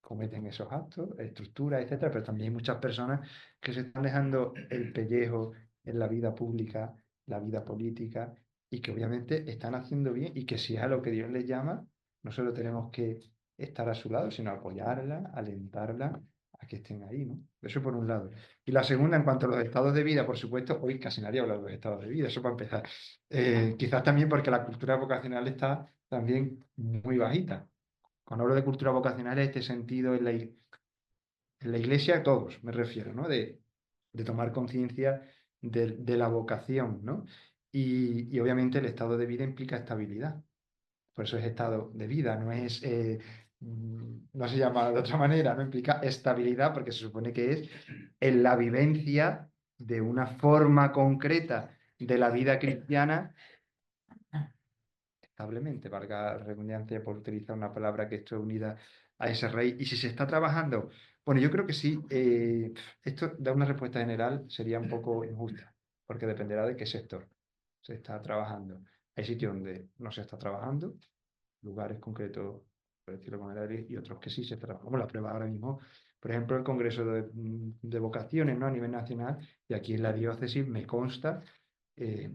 cometen esos actos, estructuras, etcétera, pero también hay muchas personas que se están dejando el pellejo en la vida pública la vida política, y que obviamente están haciendo bien y que si es a lo que Dios les llama, no solo tenemos que estar a su lado, sino apoyarla, alentarla a que estén ahí, ¿no? Eso por un lado. Y la segunda, en cuanto a los estados de vida, por supuesto, hoy casi nadie habla de los estados de vida, eso para empezar. Quizás también porque la cultura vocacional está también muy bajita. Cuando hablo de cultura vocacional, en este sentido, en la iglesia, todos, me refiero, ¿no? De tomar conciencia de la vocación, ¿no? Y obviamente el estado de vida implica estabilidad. Por eso es estado de vida, no es, no se llama de otra manera, no implica estabilidad porque se supone que es en la vivencia de una forma concreta de la vida cristiana establemente, valga la redundancia por utilizar una palabra que esté unida a ese rey. Y si se está trabajando, bueno, yo creo que sí, esto da una respuesta general sería un poco injusta, porque dependerá de qué sector se está trabajando. Hay sitios donde no se está trabajando, lugares concretos, por decirlo de manera, y otros que sí se trabajan. Como la prueba ahora mismo, por ejemplo, el Congreso de Vocaciones, ¿no? A nivel nacional, y aquí en la diócesis me consta. eh,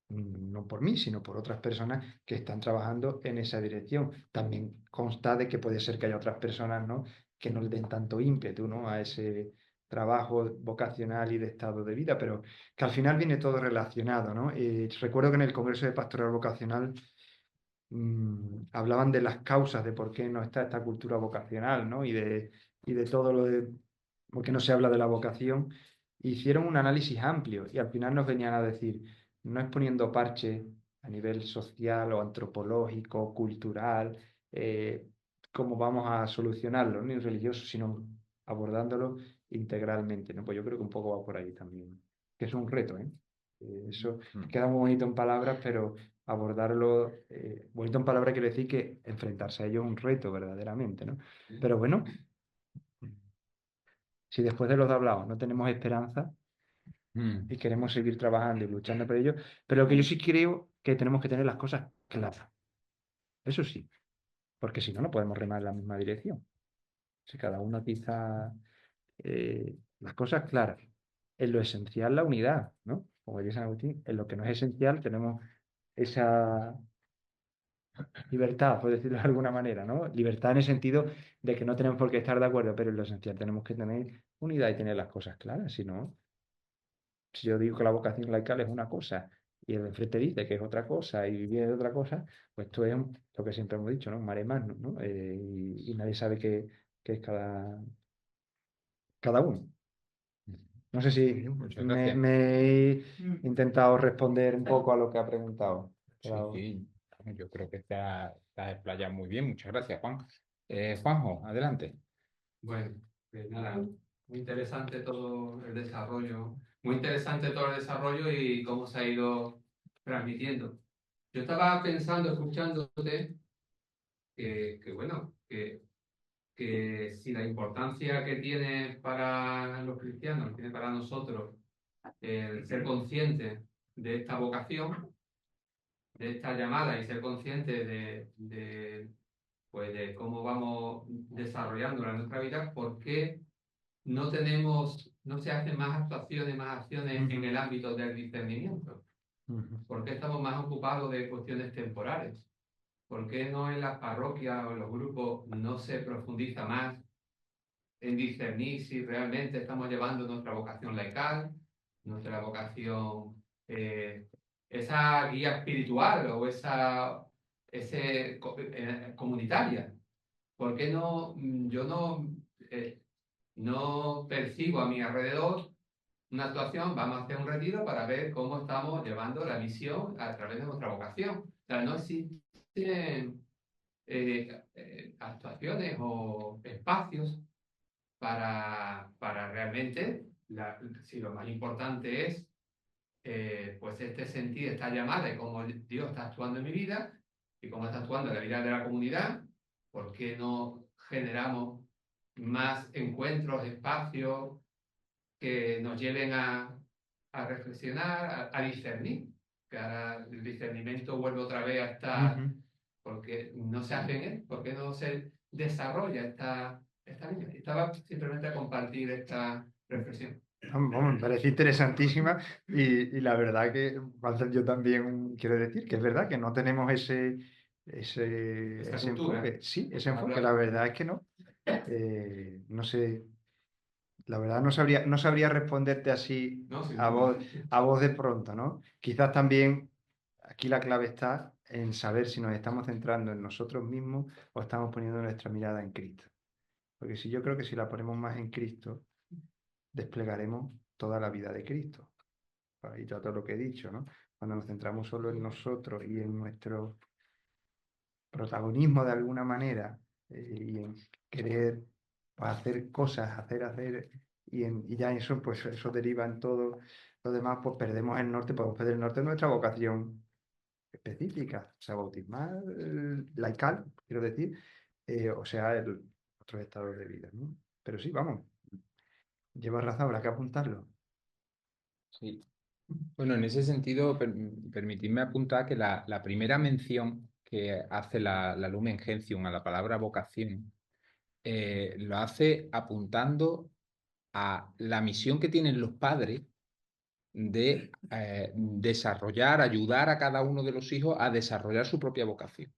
no por mí, sino por otras personas que están trabajando en esa dirección. También consta de que puede ser que haya otras personas, ¿no? Que no le den tanto ímpetu, ¿no? A ese trabajo vocacional y de estado de vida, pero que al final viene todo relacionado, ¿no? Recuerdo que en el Congreso de Pastoral Vocacional hablaban de las causas de por qué no está esta cultura vocacional, ¿no? Y de todo lo de por qué no se habla de la vocación. Hicieron un análisis amplio y al final nos venían a decir, no es poniendo parche a nivel social o antropológico, cultural, cómo vamos a solucionarlo, ni religioso, sino abordándolo integralmente, ¿no? Pues yo creo que un poco va por ahí también, que es un reto, ¿eh? Eso queda muy bonito en palabras, pero abordarlo, bonito en palabras quiere decir que enfrentarse a ello es un reto verdaderamente, ¿no? Pero bueno, si después de los hablados no tenemos esperanza y queremos seguir trabajando y luchando por ello, pero lo que yo sí creo que tenemos que tener las cosas claras, eso sí, porque si no, no podemos remar en la misma dirección. Si cada uno quizá las cosas claras, en lo esencial la unidad, ¿no? Como dice San Agustín, en lo que no es esencial tenemos esa libertad, por decirlo de alguna manera, ¿no? Libertad en el sentido de que no tenemos por qué estar de acuerdo, pero en lo esencial tenemos que tener unidad y tener las cosas claras. Si no, si yo digo que la vocación laical es una cosa y el de enfrente dice que es otra cosa y viene de otra cosa, pues esto es lo que siempre hemos dicho, ¿no? Un mare magnum, ¿no? Y nadie sabe qué es cada uno. No sé Muy si bien, muchas gracias. me he intentado responder un poco a lo que ha preguntado. Sí, Pero sí, yo creo que está explayado muy bien. Muchas gracias, Juan. Juanjo, adelante. Bueno, pues nada, muy interesante todo el desarrollo, muy interesante todo el desarrollo y cómo se ha ido transmitiendo. Yo estaba pensando, escuchándote, bueno, que si la importancia que tiene para los cristianos, que tiene para nosotros, el ser conscientes de esta vocación, de esta llamada y ser conscientes pues, de cómo vamos desarrollando nuestra vida, ¿por qué no se hacen más acciones en el ámbito del discernimiento? ujú, ¿Por qué estamos más ocupados de cuestiones temporales? ¿Por qué no en las parroquias o en los grupos no se profundiza más en discernir si realmente estamos llevando nuestra vocación laical, nuestra vocación, esa guía espiritual o comunitaria? ¿Por qué yo no percibo a mi alrededor una actuación? Vamos a hacer un retiro para ver cómo estamos llevando la misión a través de nuestra vocación. O sea, no existen actuaciones o espacios para realmente, si lo más importante es pues este sentir, esta llamada y cómo Dios está actuando en mi vida y cómo está actuando en la vida de la comunidad. ¿Por qué no generamos más encuentros, espacios que nos lleven a reflexionar, a discernir? Que ahora el discernimiento vuelve otra vez a estar, ujú. porque no se hace en él, porque no se desarrolla esta línea. Estaba simplemente a compartir esta reflexión. Me parece interesantísima y la verdad que yo también quiero decir que es verdad que no tenemos Esta ese cultura. enfoque. Sí, ese enfoque, la verdad es que no. No sé, la verdad no sabría responderte así No, sin a duda. a voz de pronto, ¿no? Quizás también aquí la clave está en saber si nos estamos centrando en nosotros mismos o estamos poniendo nuestra mirada en Cristo. Porque si yo creo que si la ponemos más en Cristo, desplegaremos toda la vida de Cristo. Y todo lo que he dicho, ¿no? Cuando nos centramos solo en nosotros y en nuestro protagonismo de alguna manera y en querer pues, hacer cosas, hacer, y ya eso, pues eso deriva en todo lo demás, pues perdemos el norte, podemos perder el norte de nuestra vocación específica, o sea, bautismal, laical, quiero decir, o sea, otros estados de vida, ¿no? Pero sí, vamos, lleva razón, habrá que apuntarlo. Sí. Bueno, en ese sentido, permitidme apuntar que la primera mención que hace la Lumen Gentium a la palabra vocación, lo hace apuntando a la misión que tienen los padres de desarrollar, ayudar a cada uno de los hijos a desarrollar su propia vocación.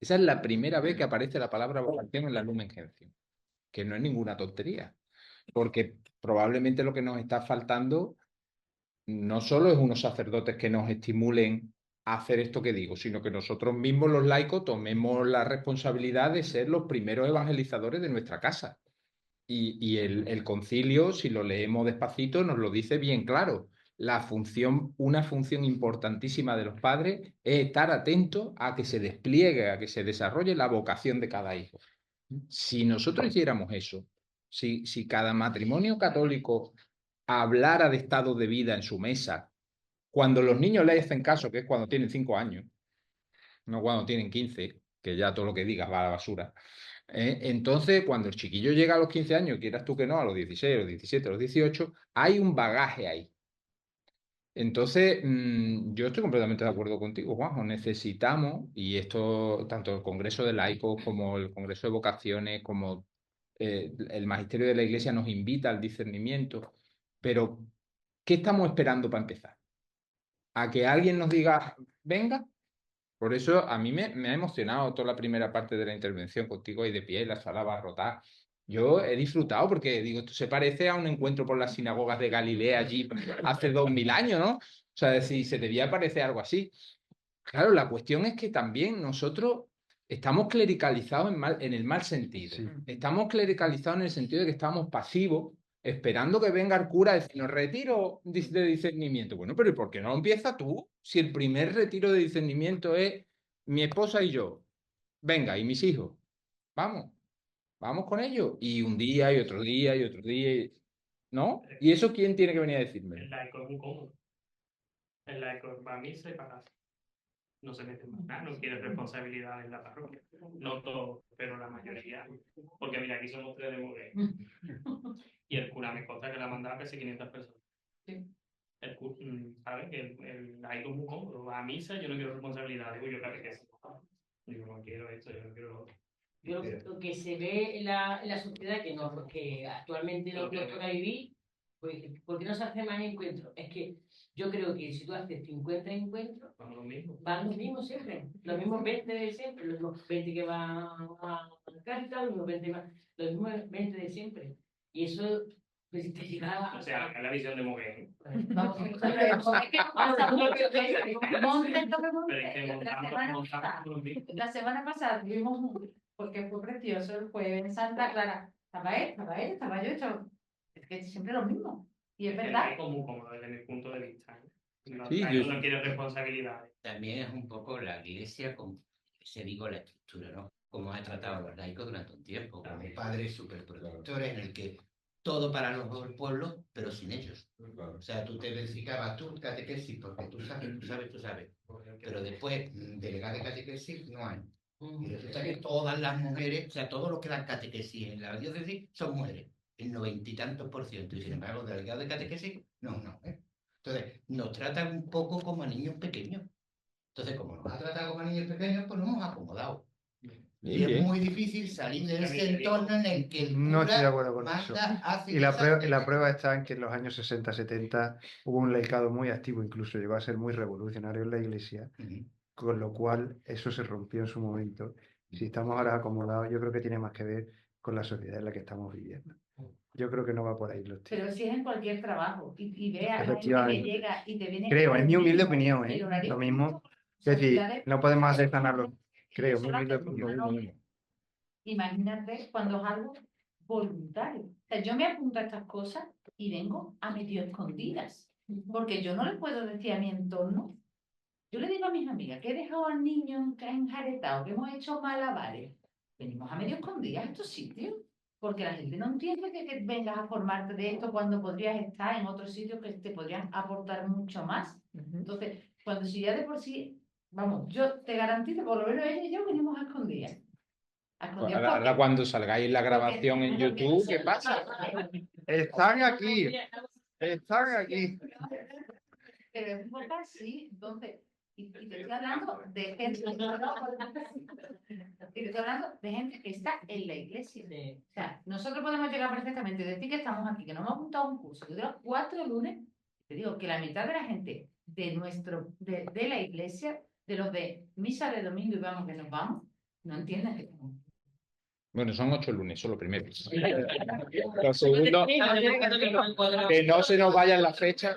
Esa es la primera vez que aparece la palabra vocación en la Lumen Gentium, que no es ninguna tontería, porque probablemente lo que nos está faltando no solo es unos sacerdotes que nos estimulen a hacer esto que digo, sino que nosotros mismos los laicos tomemos la responsabilidad de ser los primeros evangelizadores de nuestra casa. Y el concilio, si lo leemos despacito, nos lo dice bien claro. Una función importantísima de los padres es estar atentos a que se despliegue, a que se desarrolle la vocación de cada hijo. Si nosotros hiciéramos eso, si cada matrimonio católico hablara de estado de vida en su mesa, cuando los niños le hacen caso, que es cuando tienen 5 años, no cuando tienen 15, que ya todo lo que digas va a la basura. Entonces, cuando el chiquillo llega a los 15 años, quieras tú que no, a los 16, a los 17, a los 18, hay un bagaje ahí. Entonces, yo estoy completamente de acuerdo contigo, Juanjo. Necesitamos, y esto, tanto el Congreso de Laicos como el Congreso de Vocaciones, como el Magisterio de la Iglesia nos invita al discernimiento, pero ¿qué estamos esperando para empezar? ¿A que alguien nos diga, venga? Por eso a mí me ha emocionado toda la primera parte de la intervención contigo ahí de pie, la sala abarrotada. Yo he disfrutado porque digo, esto se parece a un encuentro por las sinagogas de Galilea allí hace 2000 años, ¿no? O sea, si se debía parecer algo así. Claro, la cuestión es que también nosotros estamos clericalizados en el mal sentido. Sí. Estamos clericalizados en el sentido de que estamos pasivos, esperando que venga el cura a decirnos retiro de discernimiento. Bueno, pero ¿y por qué no empieza tú? Si el primer retiro de discernimiento es mi esposa y yo. Venga, y mis hijos. Vamos, vamos con ellos. Y un día y otro día y otro día. ¿No? ¿Y eso quién tiene que venir a decirme? El laico es muy cómodo. El laico va a misa y para casa. No se mete más nada, no quiere responsabilidad en la parroquia. No todos, pero la mayoría. Porque mira, aquí somos 3 de mujer. Y el cura me consta que la mandaba casi 500 personas. El cura, ¿sabes? Que el laico es muy cómodo. Va a misa, yo no quiero responsabilidad. Digo, yo claro que sí. Yo no quiero esto, yo no quiero lo otro. Lo que se ve en la sociedad que actualmente nos toca vivir, pues, ¿por qué no se hace más encuentros? Es que yo creo que si tú haces 50 encuentros, van los mismos siempre, los mismos 20 de siempre, los mismos 20 que van a Cáritas, los mismos 20 los mismos 20 de siempre. Y eso, pues, te llega O sea, es la visión de mujer. Vamos, Pero es que La semana pasada tuvimos porque fue precioso el jueves en Santa Clara. Estaba él, estaba yo hecho. Es que es siempre lo mismo. Y es verdad. Es como cómodo desde mi punto de vista. No, Sí, no quiere responsabilidades. También es un poco la iglesia, como se digo, la estructura, ¿no? Como ha tratado a los laicos durante un tiempo, como padres superprotectores en el que todo para los pueblos, pero sin ellos. O sea, tú te dedicabas tú catequesis porque tú sabes. Pero después, delegado de catequesis no hay. Y resulta que todas las mujeres, o sea, todo lo que dan catequesis en la diócesis son mujeres, el 90 y tantos %. Y sin embargo, los delegados de catequesis, no. Entonces, nos tratan un poco como a niños pequeños. Entonces, como nos ha tratado como a niños pequeños, pues nos hemos acomodado. Y es muy difícil salir de ese entorno en el que el No estoy de cura acuerdo con eso. manda, hace Y la cosas. prueba está en que en los años 60-70 hubo un laicado muy activo, incluso llegó a ser muy revolucionario en la Iglesia, Ujú. con lo cual eso se rompió en su momento. Si estamos ahora acomodados, yo creo que tiene más que ver con la sociedad en la que estamos viviendo. Yo creo que no va por ahí los tiros. Pero si es en cualquier trabajo y ve a la gente que Efectivamente. llega y te viene. Creo, a es mi humilde decir opinión, el ¿eh? horario Lo mismo. Es decir, sociedades, no podemos hacer tan hablo. y Creo, eso mi lo humilde hacemos opinión. nosotros. Imagínate cuando es algo voluntario. O sea, yo me apunto a estas cosas y vengo a medio escondidas, porque yo no le puedo decir a mi entorno. Yo le digo a mis amigas que he dejado al niño enjaretado, que hemos hecho malabares. Venimos a medio escondidas a estos sitios, porque la gente no entiende que vengas a formarte de esto cuando podrías estar en otros sitios que te podrían aportar mucho más. Entonces, cuando si ya de por sí, vamos, yo te garantizo, por lo menos ella y yo venimos a escondidas. A escondidas Ahora cuando salgáis la grabación en YouTube, ¿qué pasa? Están aquí, están aquí. Pero es un poco así, entonces, y te estoy hablando de gente, y te estoy hablando de gente que está en la iglesia. O sea, nosotros podemos llegar perfectamente y decir que estamos aquí, que nos hemos apuntado a un curso, que dura 4 lunes, te digo que la mitad de la gente de la iglesia, de los de misa de domingo y vamos que nos vamos, no entienden que estamos. Bueno, son 8 lunes, solo primero. Lo segundo, que no se nos vayan las fechas.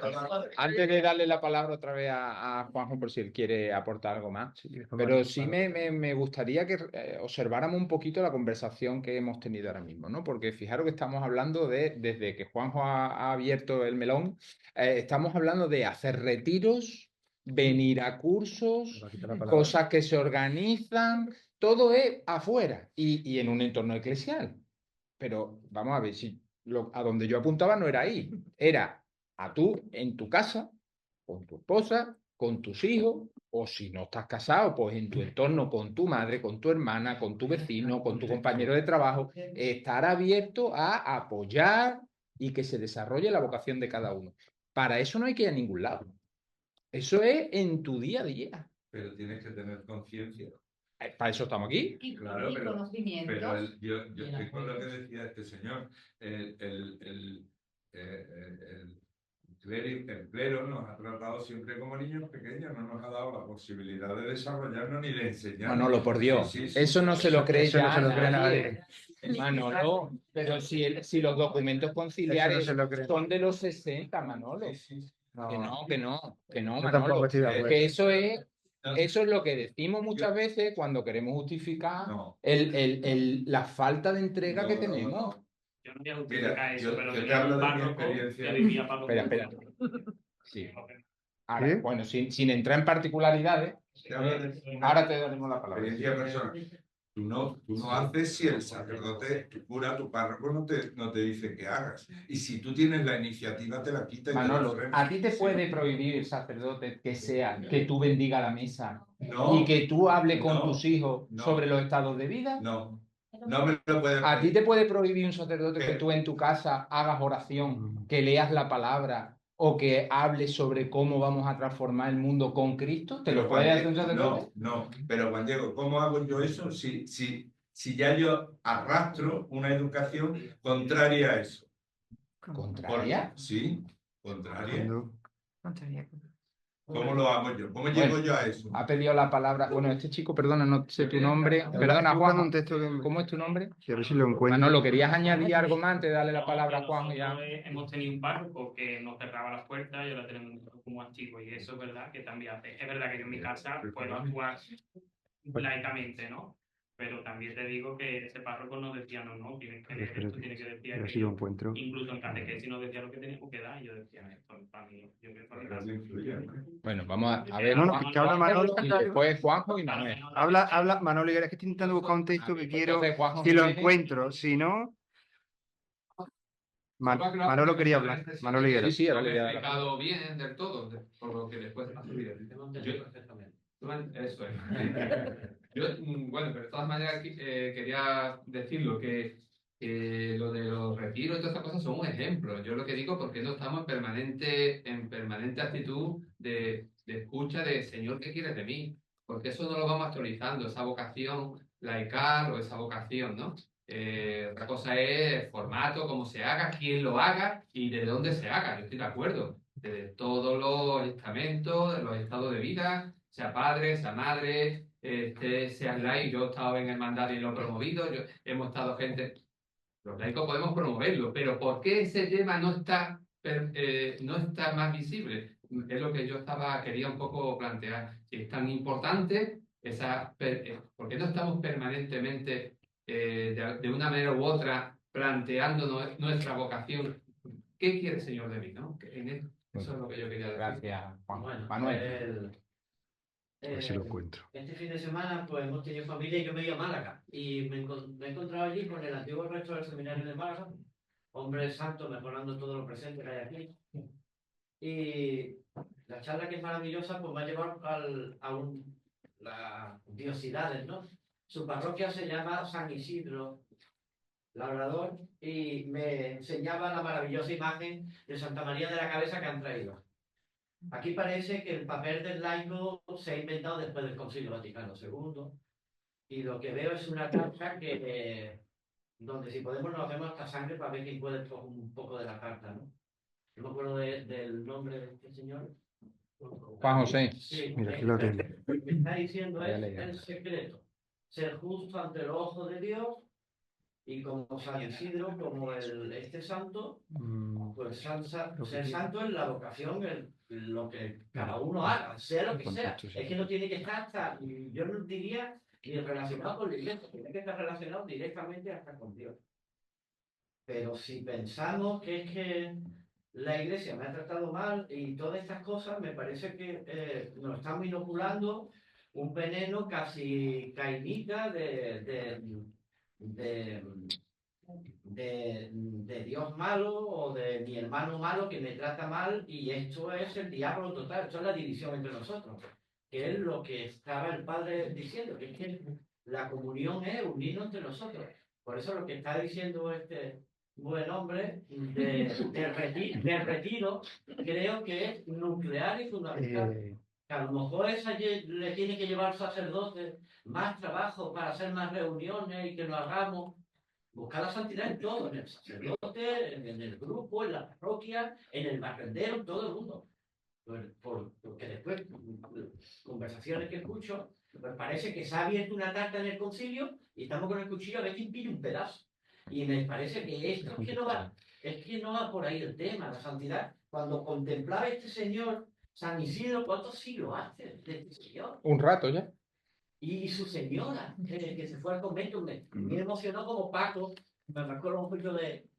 Antes de darle la palabra otra vez a Juanjo por si él quiere aportar algo más. Pero sí me gustaría que observáramos un poquito la conversación que hemos tenido ahora mismo, ¿no? Porque fijaros que estamos hablando desde que Juanjo ha abierto el melón, estamos hablando de hacer retiros, venir a cursos, cosas que se organizan. Todo es afuera y en un entorno eclesial. Pero vamos a ver, si a donde yo apuntaba no era ahí, era a tú en tu casa, con tu esposa, con tus hijos, o si no estás casado, pues en tu entorno, con tu madre, con tu hermana, con tu vecino, con tu compañero de trabajo, estar abierto a apoyar y que se desarrolle la vocación de cada uno. Para eso no hay que ir a ningún lado. Eso es en tu día a día. Pero tienes que tener conciencia. Para eso estamos aquí. Claro, Y conocimientos. pero yo estoy con lo que decía este señor. El clero nos ha tratado siempre como niños pequeños, no nos ha dado la posibilidad de desarrollarnos ni de enseñarnos. Manolo, por Dios, Sí, sí, eso no se lo cree Eso no ya se lo cree nadie. Manolo, pero si los documentos conciliares Eso no se lo cree. son de los 60, Manolo. Sí, sí. Que no, Yo Manolo. tampoco estoy de acuerdo. Que eso es lo que decimos muchas veces cuando queremos justificar No. la falta de entrega que No, tenemos. Yo no voy a justificar Mira, eso, pero yo te tenía hablo un de mi párroco experiencia. que vivía para los Espera. Sí. Ahora, ¿Sí? bueno, sin entrar en particularidades, Te hablo de ahora te daremos la palabra. experiencia personal. Tú no haces si el sacerdote, tu cura, tu párroco no te dice que hagas. Y si tú tienes la iniciativa, te la quita y te la Manolo, frena. ¿a ti te puede prohibir el sacerdote que tú bendiga la mesa No, y que tú hables con no, tus hijos no. sobre los estados de vida? no me lo puedes ¿A ti te puede prohibir un sacerdote que ¿Qué? tú en tu casa hagas oración, que leas la palabra o que hables sobre cómo vamos a transformar el mundo con Cristo? ¿Te lo puede hacer un sacerdote? No, pero Juan Diego, ¿cómo hago yo eso si ya yo arrastro una educación contraria a eso? ¿Contraria? Sí, contraria. Cuando- ¿Cómo lo hago yo? ¿Cómo llego yo a eso? Ha pedido la palabra. Bueno, este chico, perdona, no sé tu nombre. Estoy Perdona, buscando un Juan. texto que... ¿Cómo es tu nombre? Sí, a ver si lo encuentro. Manolo, ¿querías añadir algo más antes de darle la palabra a Juan? Ya. Nosotros hemos tenido un párroco que nos cerraba las puertas y ahora tenemos un párroco como antiguo y eso es verdad que también hace. Es verdad que yo en mi casa puedo actuar laicamente, ¿no? Pero también te digo que ese párroco nos decía, no, tienes que leer esto, tienes que decir A ver si lo aquello. encuentro. Incluso en catequesis nos decía lo que teníamos que dar y yo decía, esto para mí, yo creo que para mí. Bueno, vamos a ver. No, no, Juan, que habla Manolo. y después Juanjo y Manuel. Habla, Manolo Higuera, es que estoy intentando buscar un texto que quiero, Entonces, Juanjo si lo Jiménez. encuentro, si no... Manolo quería hablar, Manolo Higuera. Sí, ahora le voy a dar la explicado bien del todo, por lo que después ha subido. Eso es. Bueno, pero de todas maneras quería decirlo, que lo de los retiros y todas estas cosas son un ejemplo. Yo lo que digo porque no estamos en permanente actitud de escucha de Señor, ¿qué quieres de mí? Porque eso no lo vamos actualizando, esa vocación laical o esa vocación, ¿no? Otra cosa es el formato, cómo se haga, quién lo haga y de dónde se haga. Yo estoy de acuerdo. De todos los estamentos, de los estados de vida, sea padre, sea madre, sea laico. Yo he estado en hermandad y lo he promovido. Hemos estado gente. Los laicos podemos promoverlo, pero ¿por qué ese tema no está más visible? Es lo que yo quería un poco plantear. Si es tan importante, ¿por qué no estamos permanentemente, de una manera u otra, planteándonos nuestra vocación? ¿Qué quiere el Señor de mí? ¿No? Eso es lo que yo quería decir. Gracias, Juan. Bueno, Manuel. A ver si lo encuentro. Este fin de semana pues hemos tenido familia y yo me he ido a Málaga y me he encontrado allí con el antiguo rector del seminario de Málaga, hombre santo, mejorando todo lo presente que hay aquí. Y la charla, que es maravillosa, pues me ha llevado las diosidades, ¿no? Su parroquia se llama San Isidro Labrador y me enseñaba la maravillosa imagen de Santa María de la Cabeza que han traído. Aquí parece que el papel del laico se ha inventado después del Concilio Vaticano II y lo que veo es una carta donde si podemos nos hacemos hasta sangre para ver quién puede coger un poco de la carta, ¿no? No me acuerdo del nombre de este señor. Juan José. Sí, Mira, aquí lo tengo. Lo que está diciendo Voy a es leer. el secreto. Ser justo ante los ojos de Dios y como San Isidro, como este santo, pues ser santo es la vocación, lo que cada uno haga, sea lo que sea. Es que no tiene que estar hasta, yo no diría ni relacionado con la iglesia, tiene que estar relacionado directamente hasta con Dios. Pero si pensamos que es que la iglesia me ha tratado mal y todas estas cosas, me parece que nos estamos inoculando un veneno casi cainita de Dios malo o de mi hermano malo que me trata mal, y esto es el diablo total, esto es la división entre nosotros, que es lo que estaba el Padre diciendo, que es que la comunión es unirnos entre nosotros. Por eso lo que está diciendo este buen hombre del retiro, creo que es nuclear y fundamental. Que a lo mejor le tiene que llevar al sacerdote más trabajo para hacer más reuniones y que lo hagamos. Buscar la santidad en todo, en el sacerdote, en el grupo, en la parroquia, en el barrendero, en todo el mundo. Porque después, conversaciones que escucho, pues parece que se ha abierto una tarta en el concilio y estamos con el cuchillo a ver quién pide un pedazo. Y me parece que esto es que no va por ahí el tema, la santidad. Cuando contemplaba este señor, San Isidro, ¿cuántos siglos hace de este señor? Un rato ya. Y su señora, que se fue al convento, me emocionó como Paco, me recuerdo un poquito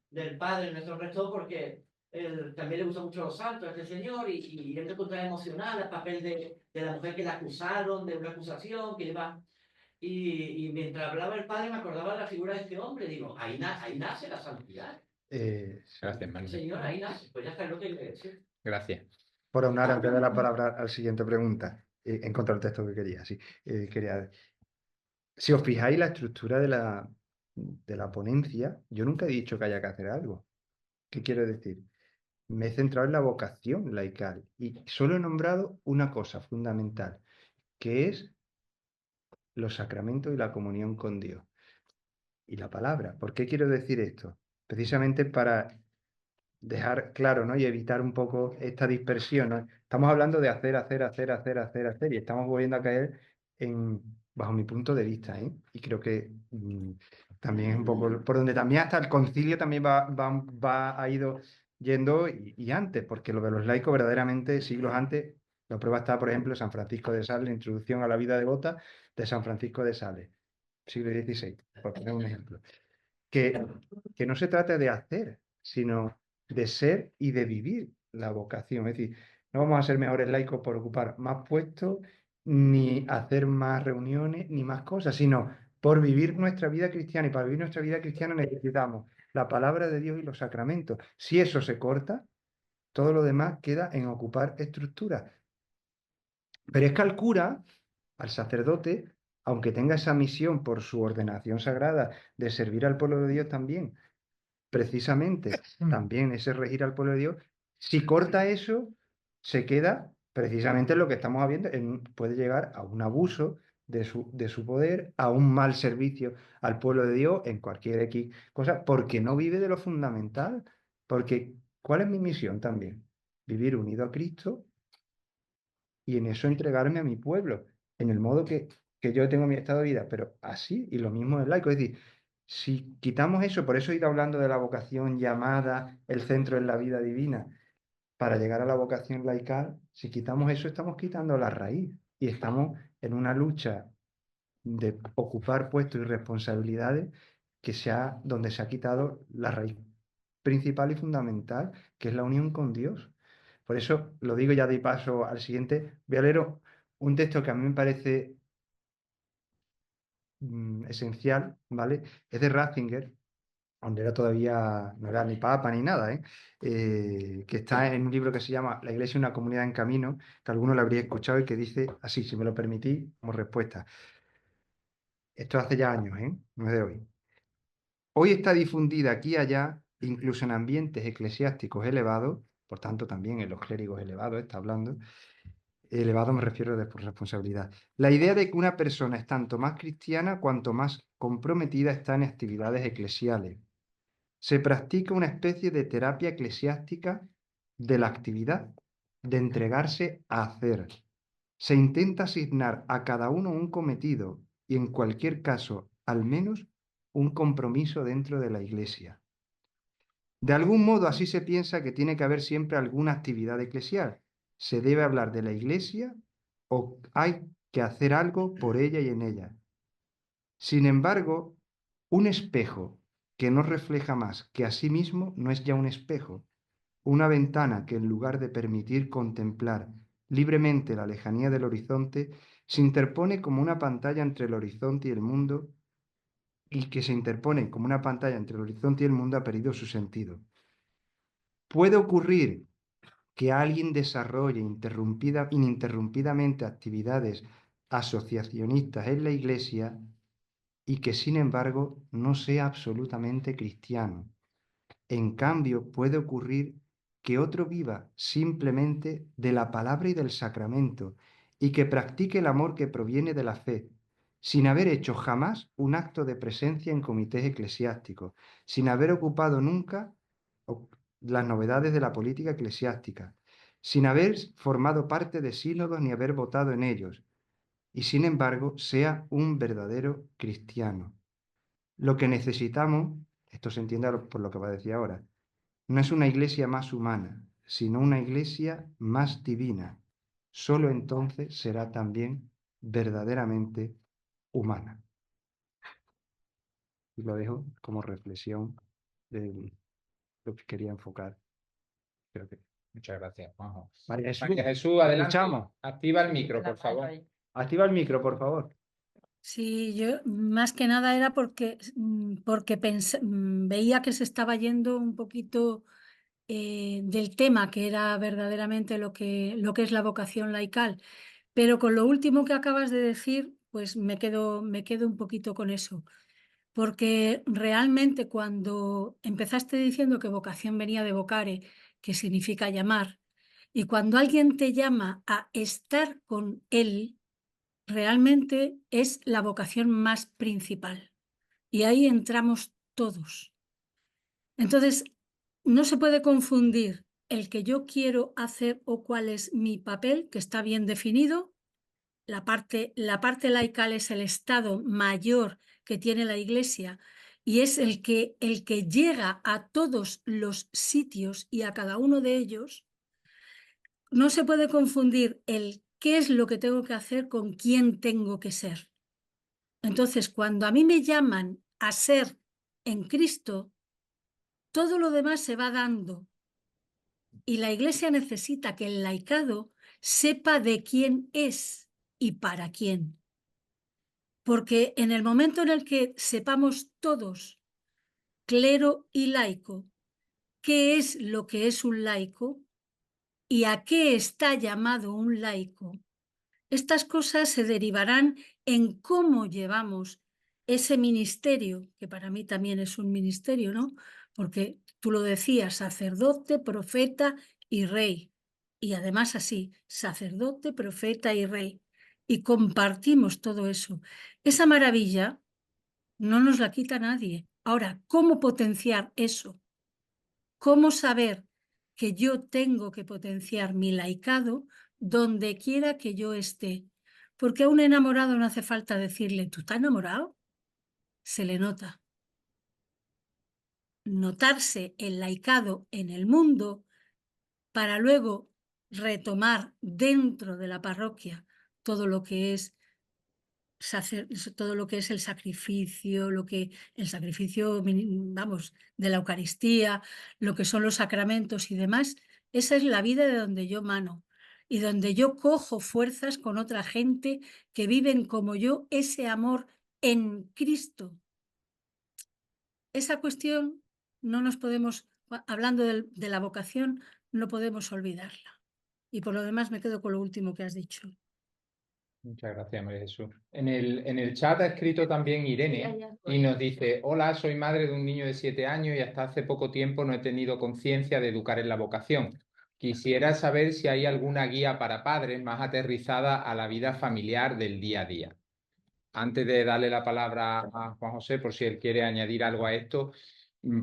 del padre, nuestro rector, porque él también le gustó mucho los santos, este señor, y él me encontraba emocional el papel de la mujer que la acusaron, de una acusación que iba. Y mientras hablaba el padre me acordaba de la figura de este hombre, digo, ahí nace la santidad. Gracias, Manuel. Señor, ahí nace, pues ya está lo que quiere decir. Gracias. Por aunar, antes de la palabra a la siguiente pregunta, encontrar el texto que quería. Sí, si os fijáis la estructura de la ponencia, yo nunca he dicho que haya que hacer algo. ¿Qué quiero decir? Me he centrado en la vocación laical y solo he nombrado una cosa fundamental, que es los sacramentos y la comunión con Dios. Y la palabra. ¿Por qué quiero decir esto? Precisamente para dejar claro, ¿no? Y evitar un poco esta dispersión, ¿no? Estamos hablando de hacer, y estamos volviendo a caer bajo mi punto de vista, ¿eh? Y creo que también es un poco por donde también hasta el concilio también ha ido yendo y antes, porque lo de los laicos verdaderamente siglos antes, la prueba está, por ejemplo, San Francisco de Sales, la Introducción a la vida devota de San Francisco de Sales, siglo XVI, por poner un ejemplo. Que no se trata de hacer, sino de ser y de vivir la vocación. Es decir, no vamos a ser mejores laicos por ocupar más puestos, ni hacer más reuniones, ni más cosas, sino por vivir nuestra vida cristiana. Y para vivir nuestra vida cristiana necesitamos la palabra de Dios y los sacramentos. Si eso se corta, todo lo demás queda en ocupar estructuras. Pero es que al cura, al sacerdote, aunque tenga esa misión por su ordenación sagrada de servir al pueblo de Dios también, precisamente también ese regir al pueblo de Dios, si corta eso, se queda precisamente en lo que estamos viendo, puede llegar a un abuso de su poder a un mal servicio al pueblo de Dios en cualquier X cosa, porque no vive de lo fundamental. Porque, ¿cuál es mi misión también? Vivir unido a Cristo y en eso entregarme a mi pueblo, en el modo que yo tengo mi estado de vida, pero así, y lo mismo es laico. Es decir, si quitamos eso, por eso he ido hablando de la vocación llamada, el centro en la vida divina, para llegar a la vocación laical, si quitamos eso, estamos quitando la raíz y estamos en una lucha de ocupar puestos y responsabilidades donde se ha quitado la raíz principal y fundamental, que es la unión con Dios. Por eso lo digo, ya de paso al siguiente. Voy a leer un texto que a mí me parece esencial, ¿vale? Es de Ratzinger, donde no era ni papa ni nada, que está en un libro que se llama La Iglesia, una comunidad en camino, que alguno lo habría escuchado y que dice así, si me lo permitís, como respuesta. Esto hace ya años, no es de hoy. Hoy está difundida aquí y allá, incluso en ambientes eclesiásticos elevados, por tanto también en los clérigos elevados está hablando, elevado me refiero de responsabilidad, la idea de que una persona es tanto más cristiana cuanto más comprometida está en actividades eclesiales. Se practica una especie de terapia eclesiástica de la actividad, de entregarse a hacer. Se intenta asignar a cada uno un cometido y en cualquier caso, al menos, un compromiso dentro de la Iglesia. De algún modo así se piensa que tiene que haber siempre alguna actividad eclesial. Se debe hablar de la Iglesia o hay que hacer algo por ella y en ella. Sin embargo, un espejo que no refleja más que a sí mismo no es ya un espejo. Una ventana que en lugar de permitir contemplar libremente la lejanía del horizonte, se interpone como una pantalla entre el horizonte y el mundo, y que se interpone como una pantalla entre el horizonte y el mundo ha perdido su sentido. Puede ocurrir que alguien desarrolle ininterrumpidamente actividades asociacionistas en la Iglesia y que sin embargo no sea absolutamente cristiano. En cambio, puede ocurrir que otro viva simplemente de la palabra y del sacramento y que practique el amor que proviene de la fe, sin haber hecho jamás un acto de presencia en comités eclesiásticos, sin haber ocupado nunca las novedades de la política eclesiástica, sin haber formado parte de sínodos ni haber votado en ellos, y sin embargo sea un verdadero cristiano. Lo que necesitamos, esto se entiende por lo que va a decir ahora, no es una iglesia más humana, sino una iglesia más divina. Solo entonces será también verdaderamente humana. Y lo dejo como reflexión de lo que quería enfocar. Creo que... Muchas gracias, Juanjo. María María Jesús, adelante. escuchamos. Activa el micro, por favor. Activa el micro, por favor. Sí, yo más que nada era porque veía que se estaba yendo un poquito del tema, que era verdaderamente lo que es la vocación laical. Pero con lo último que acabas de decir, pues me quedo un poquito con eso. Porque realmente cuando empezaste diciendo que vocación venía de vocare, que significa llamar, y cuando alguien te llama a estar con él, realmente es la vocación más principal. Y ahí entramos todos. Entonces, no se puede confundir el que yo quiero hacer o cuál es mi papel, que está bien definido. La parte laical es el estado mayor que tiene la Iglesia y es el que llega a todos los sitios y a cada uno de ellos. No se puede confundir el qué es lo que tengo que hacer con quién tengo que ser. Entonces, cuando a mí me llaman a ser en Cristo, todo lo demás se va dando. Y la Iglesia necesita que el laicado sepa de quién es y para quién. Porque en el momento en el que sepamos todos, clero y laico, qué es lo que es un laico y a qué está llamado un laico, estas cosas se derivarán en cómo llevamos ese ministerio, que para mí también es un ministerio, ¿no? Porque tú lo decías, sacerdote, profeta y rey. Y además así, sacerdote, profeta y rey. y compartimos todo eso. Esa maravilla no nos la quita nadie. Ahora, ¿cómo potenciar eso? ¿Cómo saber que yo tengo que potenciar mi laicado donde quiera que yo esté? Porque a un enamorado no hace falta decirle, ¿tú estás enamorado? Se le nota. Notarse el laicado en el mundo para luego retomar dentro de la parroquia todo lo que es todo lo que es el sacrificio, vamos, de la Eucaristía, lo que son los sacramentos y demás, esa es la vida de donde yo mano y donde yo cojo fuerzas con otra gente que viven como yo ese amor en Cristo. Esa cuestión no nos podemos, hablando de la vocación, no podemos olvidarla. Y por lo demás me quedo con lo último que has dicho. Muchas gracias, María Jesús. En el chat ha escrito también Irene y nos dice: hola, soy madre de un niño de 7 años y hasta hace poco tiempo no he tenido conciencia de educar en la vocación. Quisiera saber si hay alguna guía para padres más aterrizada a la vida familiar del día a día. Antes de darle la palabra a Juan José, por si él quiere añadir algo a esto,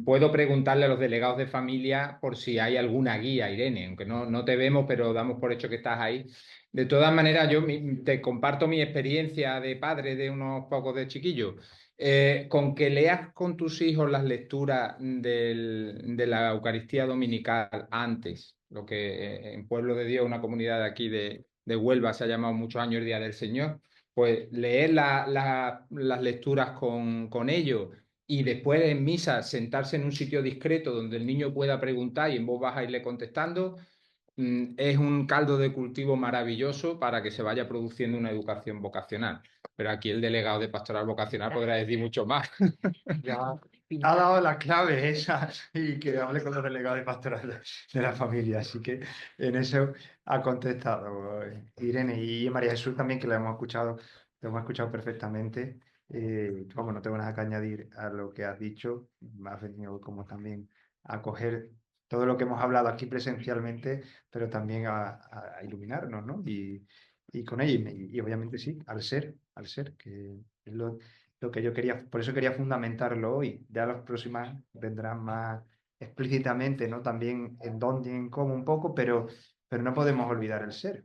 puedo preguntarle a los delegados de familia por si hay alguna guía, Irene, aunque no te vemos, pero damos por hecho que estás ahí. De todas maneras, yo te comparto mi experiencia de padre de unos pocos de chiquillos. Con que leas con tus hijos las lecturas de la Eucaristía Dominical antes, lo que en Pueblo de Dios, una comunidad de aquí de Huelva, se ha llamado muchos años el Día del Señor, pues leer las lecturas con ellos y después en misa sentarse en un sitio discreto donde el niño pueda preguntar y en voz baja irle contestando, es un caldo de cultivo maravilloso para que se vaya produciendo una educación vocacional. Pero aquí el delegado de pastoral vocacional podrá decir mucho más. Ya ha dado la clave esa y que hable con los delegados de pastoral de la familia. Así que en eso ha contestado Irene y María Jesús también, que la hemos escuchado perfectamente. Vamos, no tengo nada que añadir a lo que has dicho. Me has venido como también a coger todo lo que hemos hablado aquí presencialmente, pero también a iluminarnos, ¿no? Y con ella, y obviamente sí, al ser, que es lo que yo quería, por eso quería fundamentarlo hoy. Ya las próximas vendrán más explícitamente, ¿no? También en dónde y en cómo un poco, pero no podemos olvidar el ser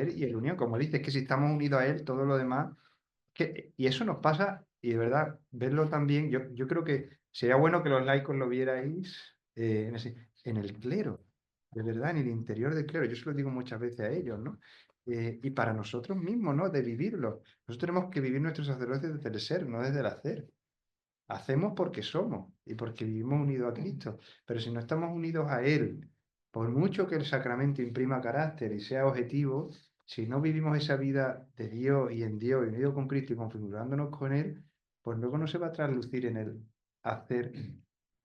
y el unión. Como dices, que si estamos unidos a él, todo lo demás, y eso nos pasa, y de verdad, verlo también, yo creo que sería bueno que los laicos lo vierais en el clero, de verdad, en el interior del clero. Yo se lo digo muchas veces a ellos, ¿no? Y para nosotros mismos, ¿no? De vivirlo. Nosotros tenemos que vivir nuestro sacerdocio desde el ser, no desde el hacer. Hacemos porque somos y porque vivimos unidos a Cristo. Pero si no estamos unidos a Él, por mucho que el sacramento imprima carácter y sea objetivo, si no vivimos esa vida de Dios y en Dios y unido con Cristo y configurándonos con Él, pues luego no se va a traslucir en el hacer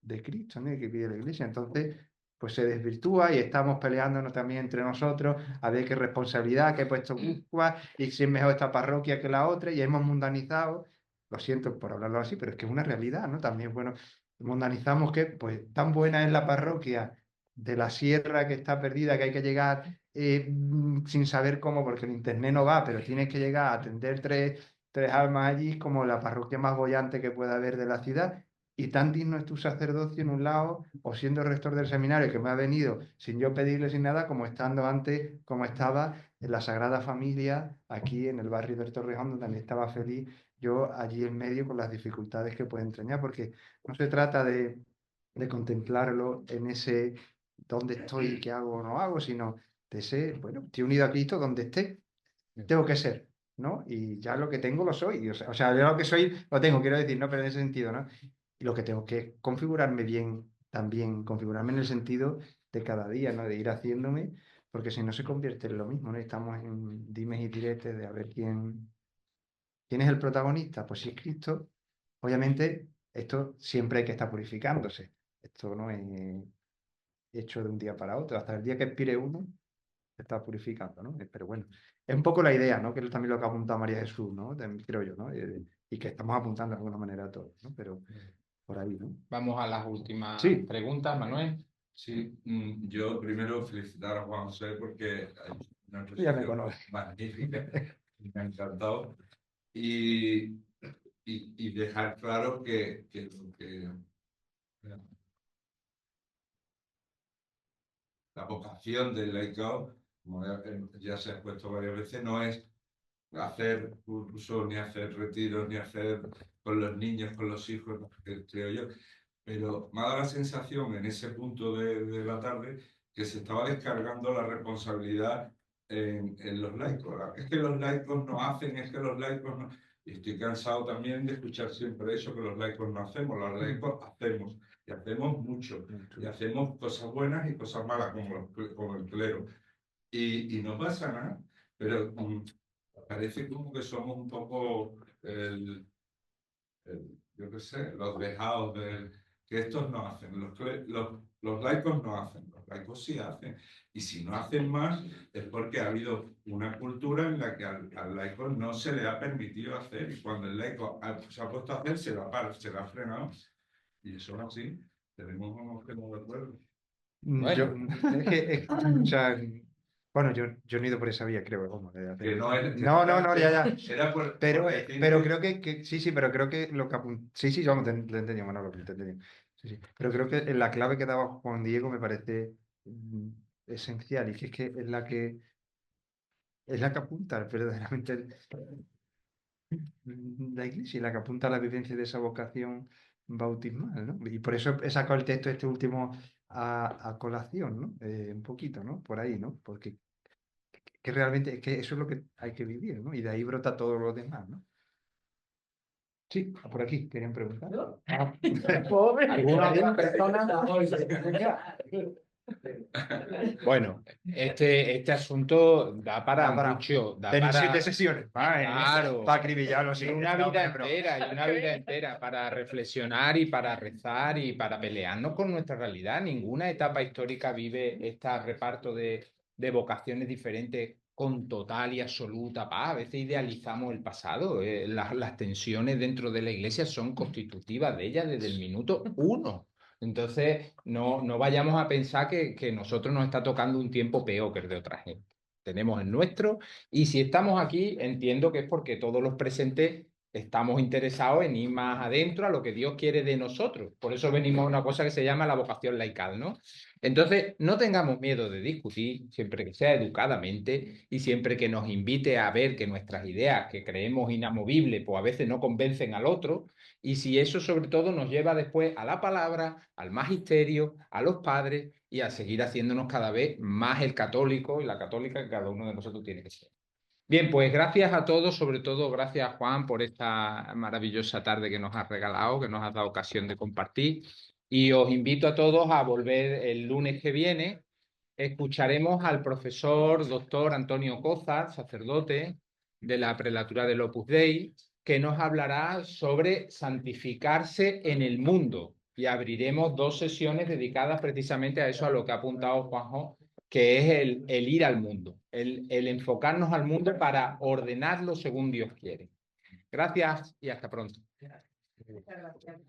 de Cristo, ¿no? Que pide la Iglesia. Entonces, pues se desvirtúa y estamos peleándonos también entre nosotros a ver qué responsabilidad, qué puesto ocupa y si es mejor esta parroquia que la otra, y hemos mundanizado. Lo siento por hablarlo así, pero es que es una realidad, ¿no? También, bueno, mundanizamos que, pues, tan buena es la parroquia de la sierra que está perdida, que hay que llegar sin saber cómo, porque el internet no va, pero tienes que llegar a atender tres almas allí, como la parroquia más boyante que pueda haber de la ciudad. Y tan digno es tu sacerdocio en un lado, o siendo rector del seminario, que me ha venido sin yo pedirle sin nada, como estando antes, como estaba en la Sagrada Familia, aquí en el barrio del Torrejón, donde también estaba feliz yo allí en medio con las dificultades que puede entrañar, porque no se trata de contemplarlo en ese dónde estoy, qué hago o no hago, sino de ser, bueno, estoy unido a Cristo donde esté, tengo que ser, ¿no? Y ya lo que tengo lo soy, o sea, yo lo que soy lo tengo, quiero decir, ¿no? Pero en ese sentido, ¿no? Y lo que tengo que configurarme bien, también configurarme en el sentido de cada día, ¿no? De ir haciéndome, porque si no se convierte en lo mismo, ¿no? Estamos en dimes y diretes de a ver quién es el protagonista. Pues si es Cristo, obviamente esto siempre hay que estar purificándose. Esto no es hecho de un día para otro. Hasta el día que expire uno, se está purificando, ¿no? Pero bueno, es un poco la idea, ¿no? Que es también lo que ha apuntado María Jesús, ¿no? Creo yo, ¿no? Y que estamos apuntando de alguna manera a todos, ¿no? Pero por ahí, ¿no? Vamos a las últimas Sí. preguntas, Manuel. Sí, yo primero felicitar a Juan José porque hay una Ya me exposición conoce. magnífica me ha encantado. Y dejar claro que la vocación del laicado, como ya se ha expuesto varias veces, no es hacer cursos, ni hacer retiros, ni hacer con los niños, con los hijos, creo yo. Pero me ha dado la sensación en ese punto de la tarde que se estaba descargando la responsabilidad en los laicos. Es que los laicos no hacen, es que los laicos no... Y estoy cansado también de escuchar siempre eso, que los laicos no hacemos. Los laicos hacemos, y hacemos mucho. Y hacemos cosas buenas y cosas malas, como el clero. Y no pasa nada, pero parece como que somos un poco, yo qué sé, los dejados que estos no hacen, los laicos no hacen, los laicos sí hacen. Y si no hacen más es porque ha habido una cultura en la que al laico no se le ha permitido hacer. Y cuando el laico se ha puesto a hacer, se la ha frenado. Y eso es así, tenemos que no de acuerdo. Bueno. O sea, bueno, yo no he ido por esa vía, creo. Vamos, Que no, no, ya. Era Pero creo que sí, pero creo que lo que sí, vamos, te entendí, Manolo, te entendí. Sí. Pero creo que la clave que daba Juan Diego me parece esencial, y que es la que apunta verdaderamente la Iglesia, y la que apunta a la vivencia de esa vocación bautismal, ¿no? Y por eso he sacado el texto este último a colación, ¿no? Un poquito, ¿no? Por ahí, ¿no? Porque que realmente es que eso es lo que hay que vivir, ¿no? Y de ahí brota todo lo demás, ¿no? Sí, por aquí querían preguntar. ¿Alguna persona? Bueno, este asunto da para mucho. Tener 7 sesiones. Claro. Para acribillarlo. Y una vida entera para reflexionar y para rezar y para pelearnos con nuestra realidad. Ninguna etapa histórica vive este reparto de vocaciones diferentes con total y absoluta paz. A veces idealizamos el pasado. Las tensiones dentro de la Iglesia son constitutivas de ella desde el minuto 1. Entonces, no vayamos a pensar que nosotros nos está tocando un tiempo peor que el de otra gente. Tenemos el nuestro, y si estamos aquí, entiendo que es porque todos los presentes estamos interesados en ir más adentro a lo que Dios quiere de nosotros. Por eso venimos a una cosa que se llama la vocación laical, ¿no? Entonces, no tengamos miedo de discutir, siempre que sea educadamente y siempre que nos invite a ver que nuestras ideas, que creemos inamovibles, pues a veces no convencen al otro. Y si eso sobre todo nos lleva después a la palabra, al magisterio, a los padres y a seguir haciéndonos cada vez más el católico y la católica que cada uno de nosotros tiene que ser. Bien, pues gracias a todos, sobre todo gracias Juan por esta maravillosa tarde que nos has regalado, que nos has dado ocasión de compartir. Y os invito a todos a volver el lunes que viene. Escucharemos al profesor doctor Antonio Cózar, sacerdote de la prelatura del Opus Dei, que nos hablará sobre santificarse en el mundo. Y abriremos 2 sesiones dedicadas precisamente a eso, a lo que ha apuntado Juanjo, que es el ir al mundo, el enfocarnos al mundo para ordenarlo según Dios quiere. Gracias y hasta pronto. Muchas gracias.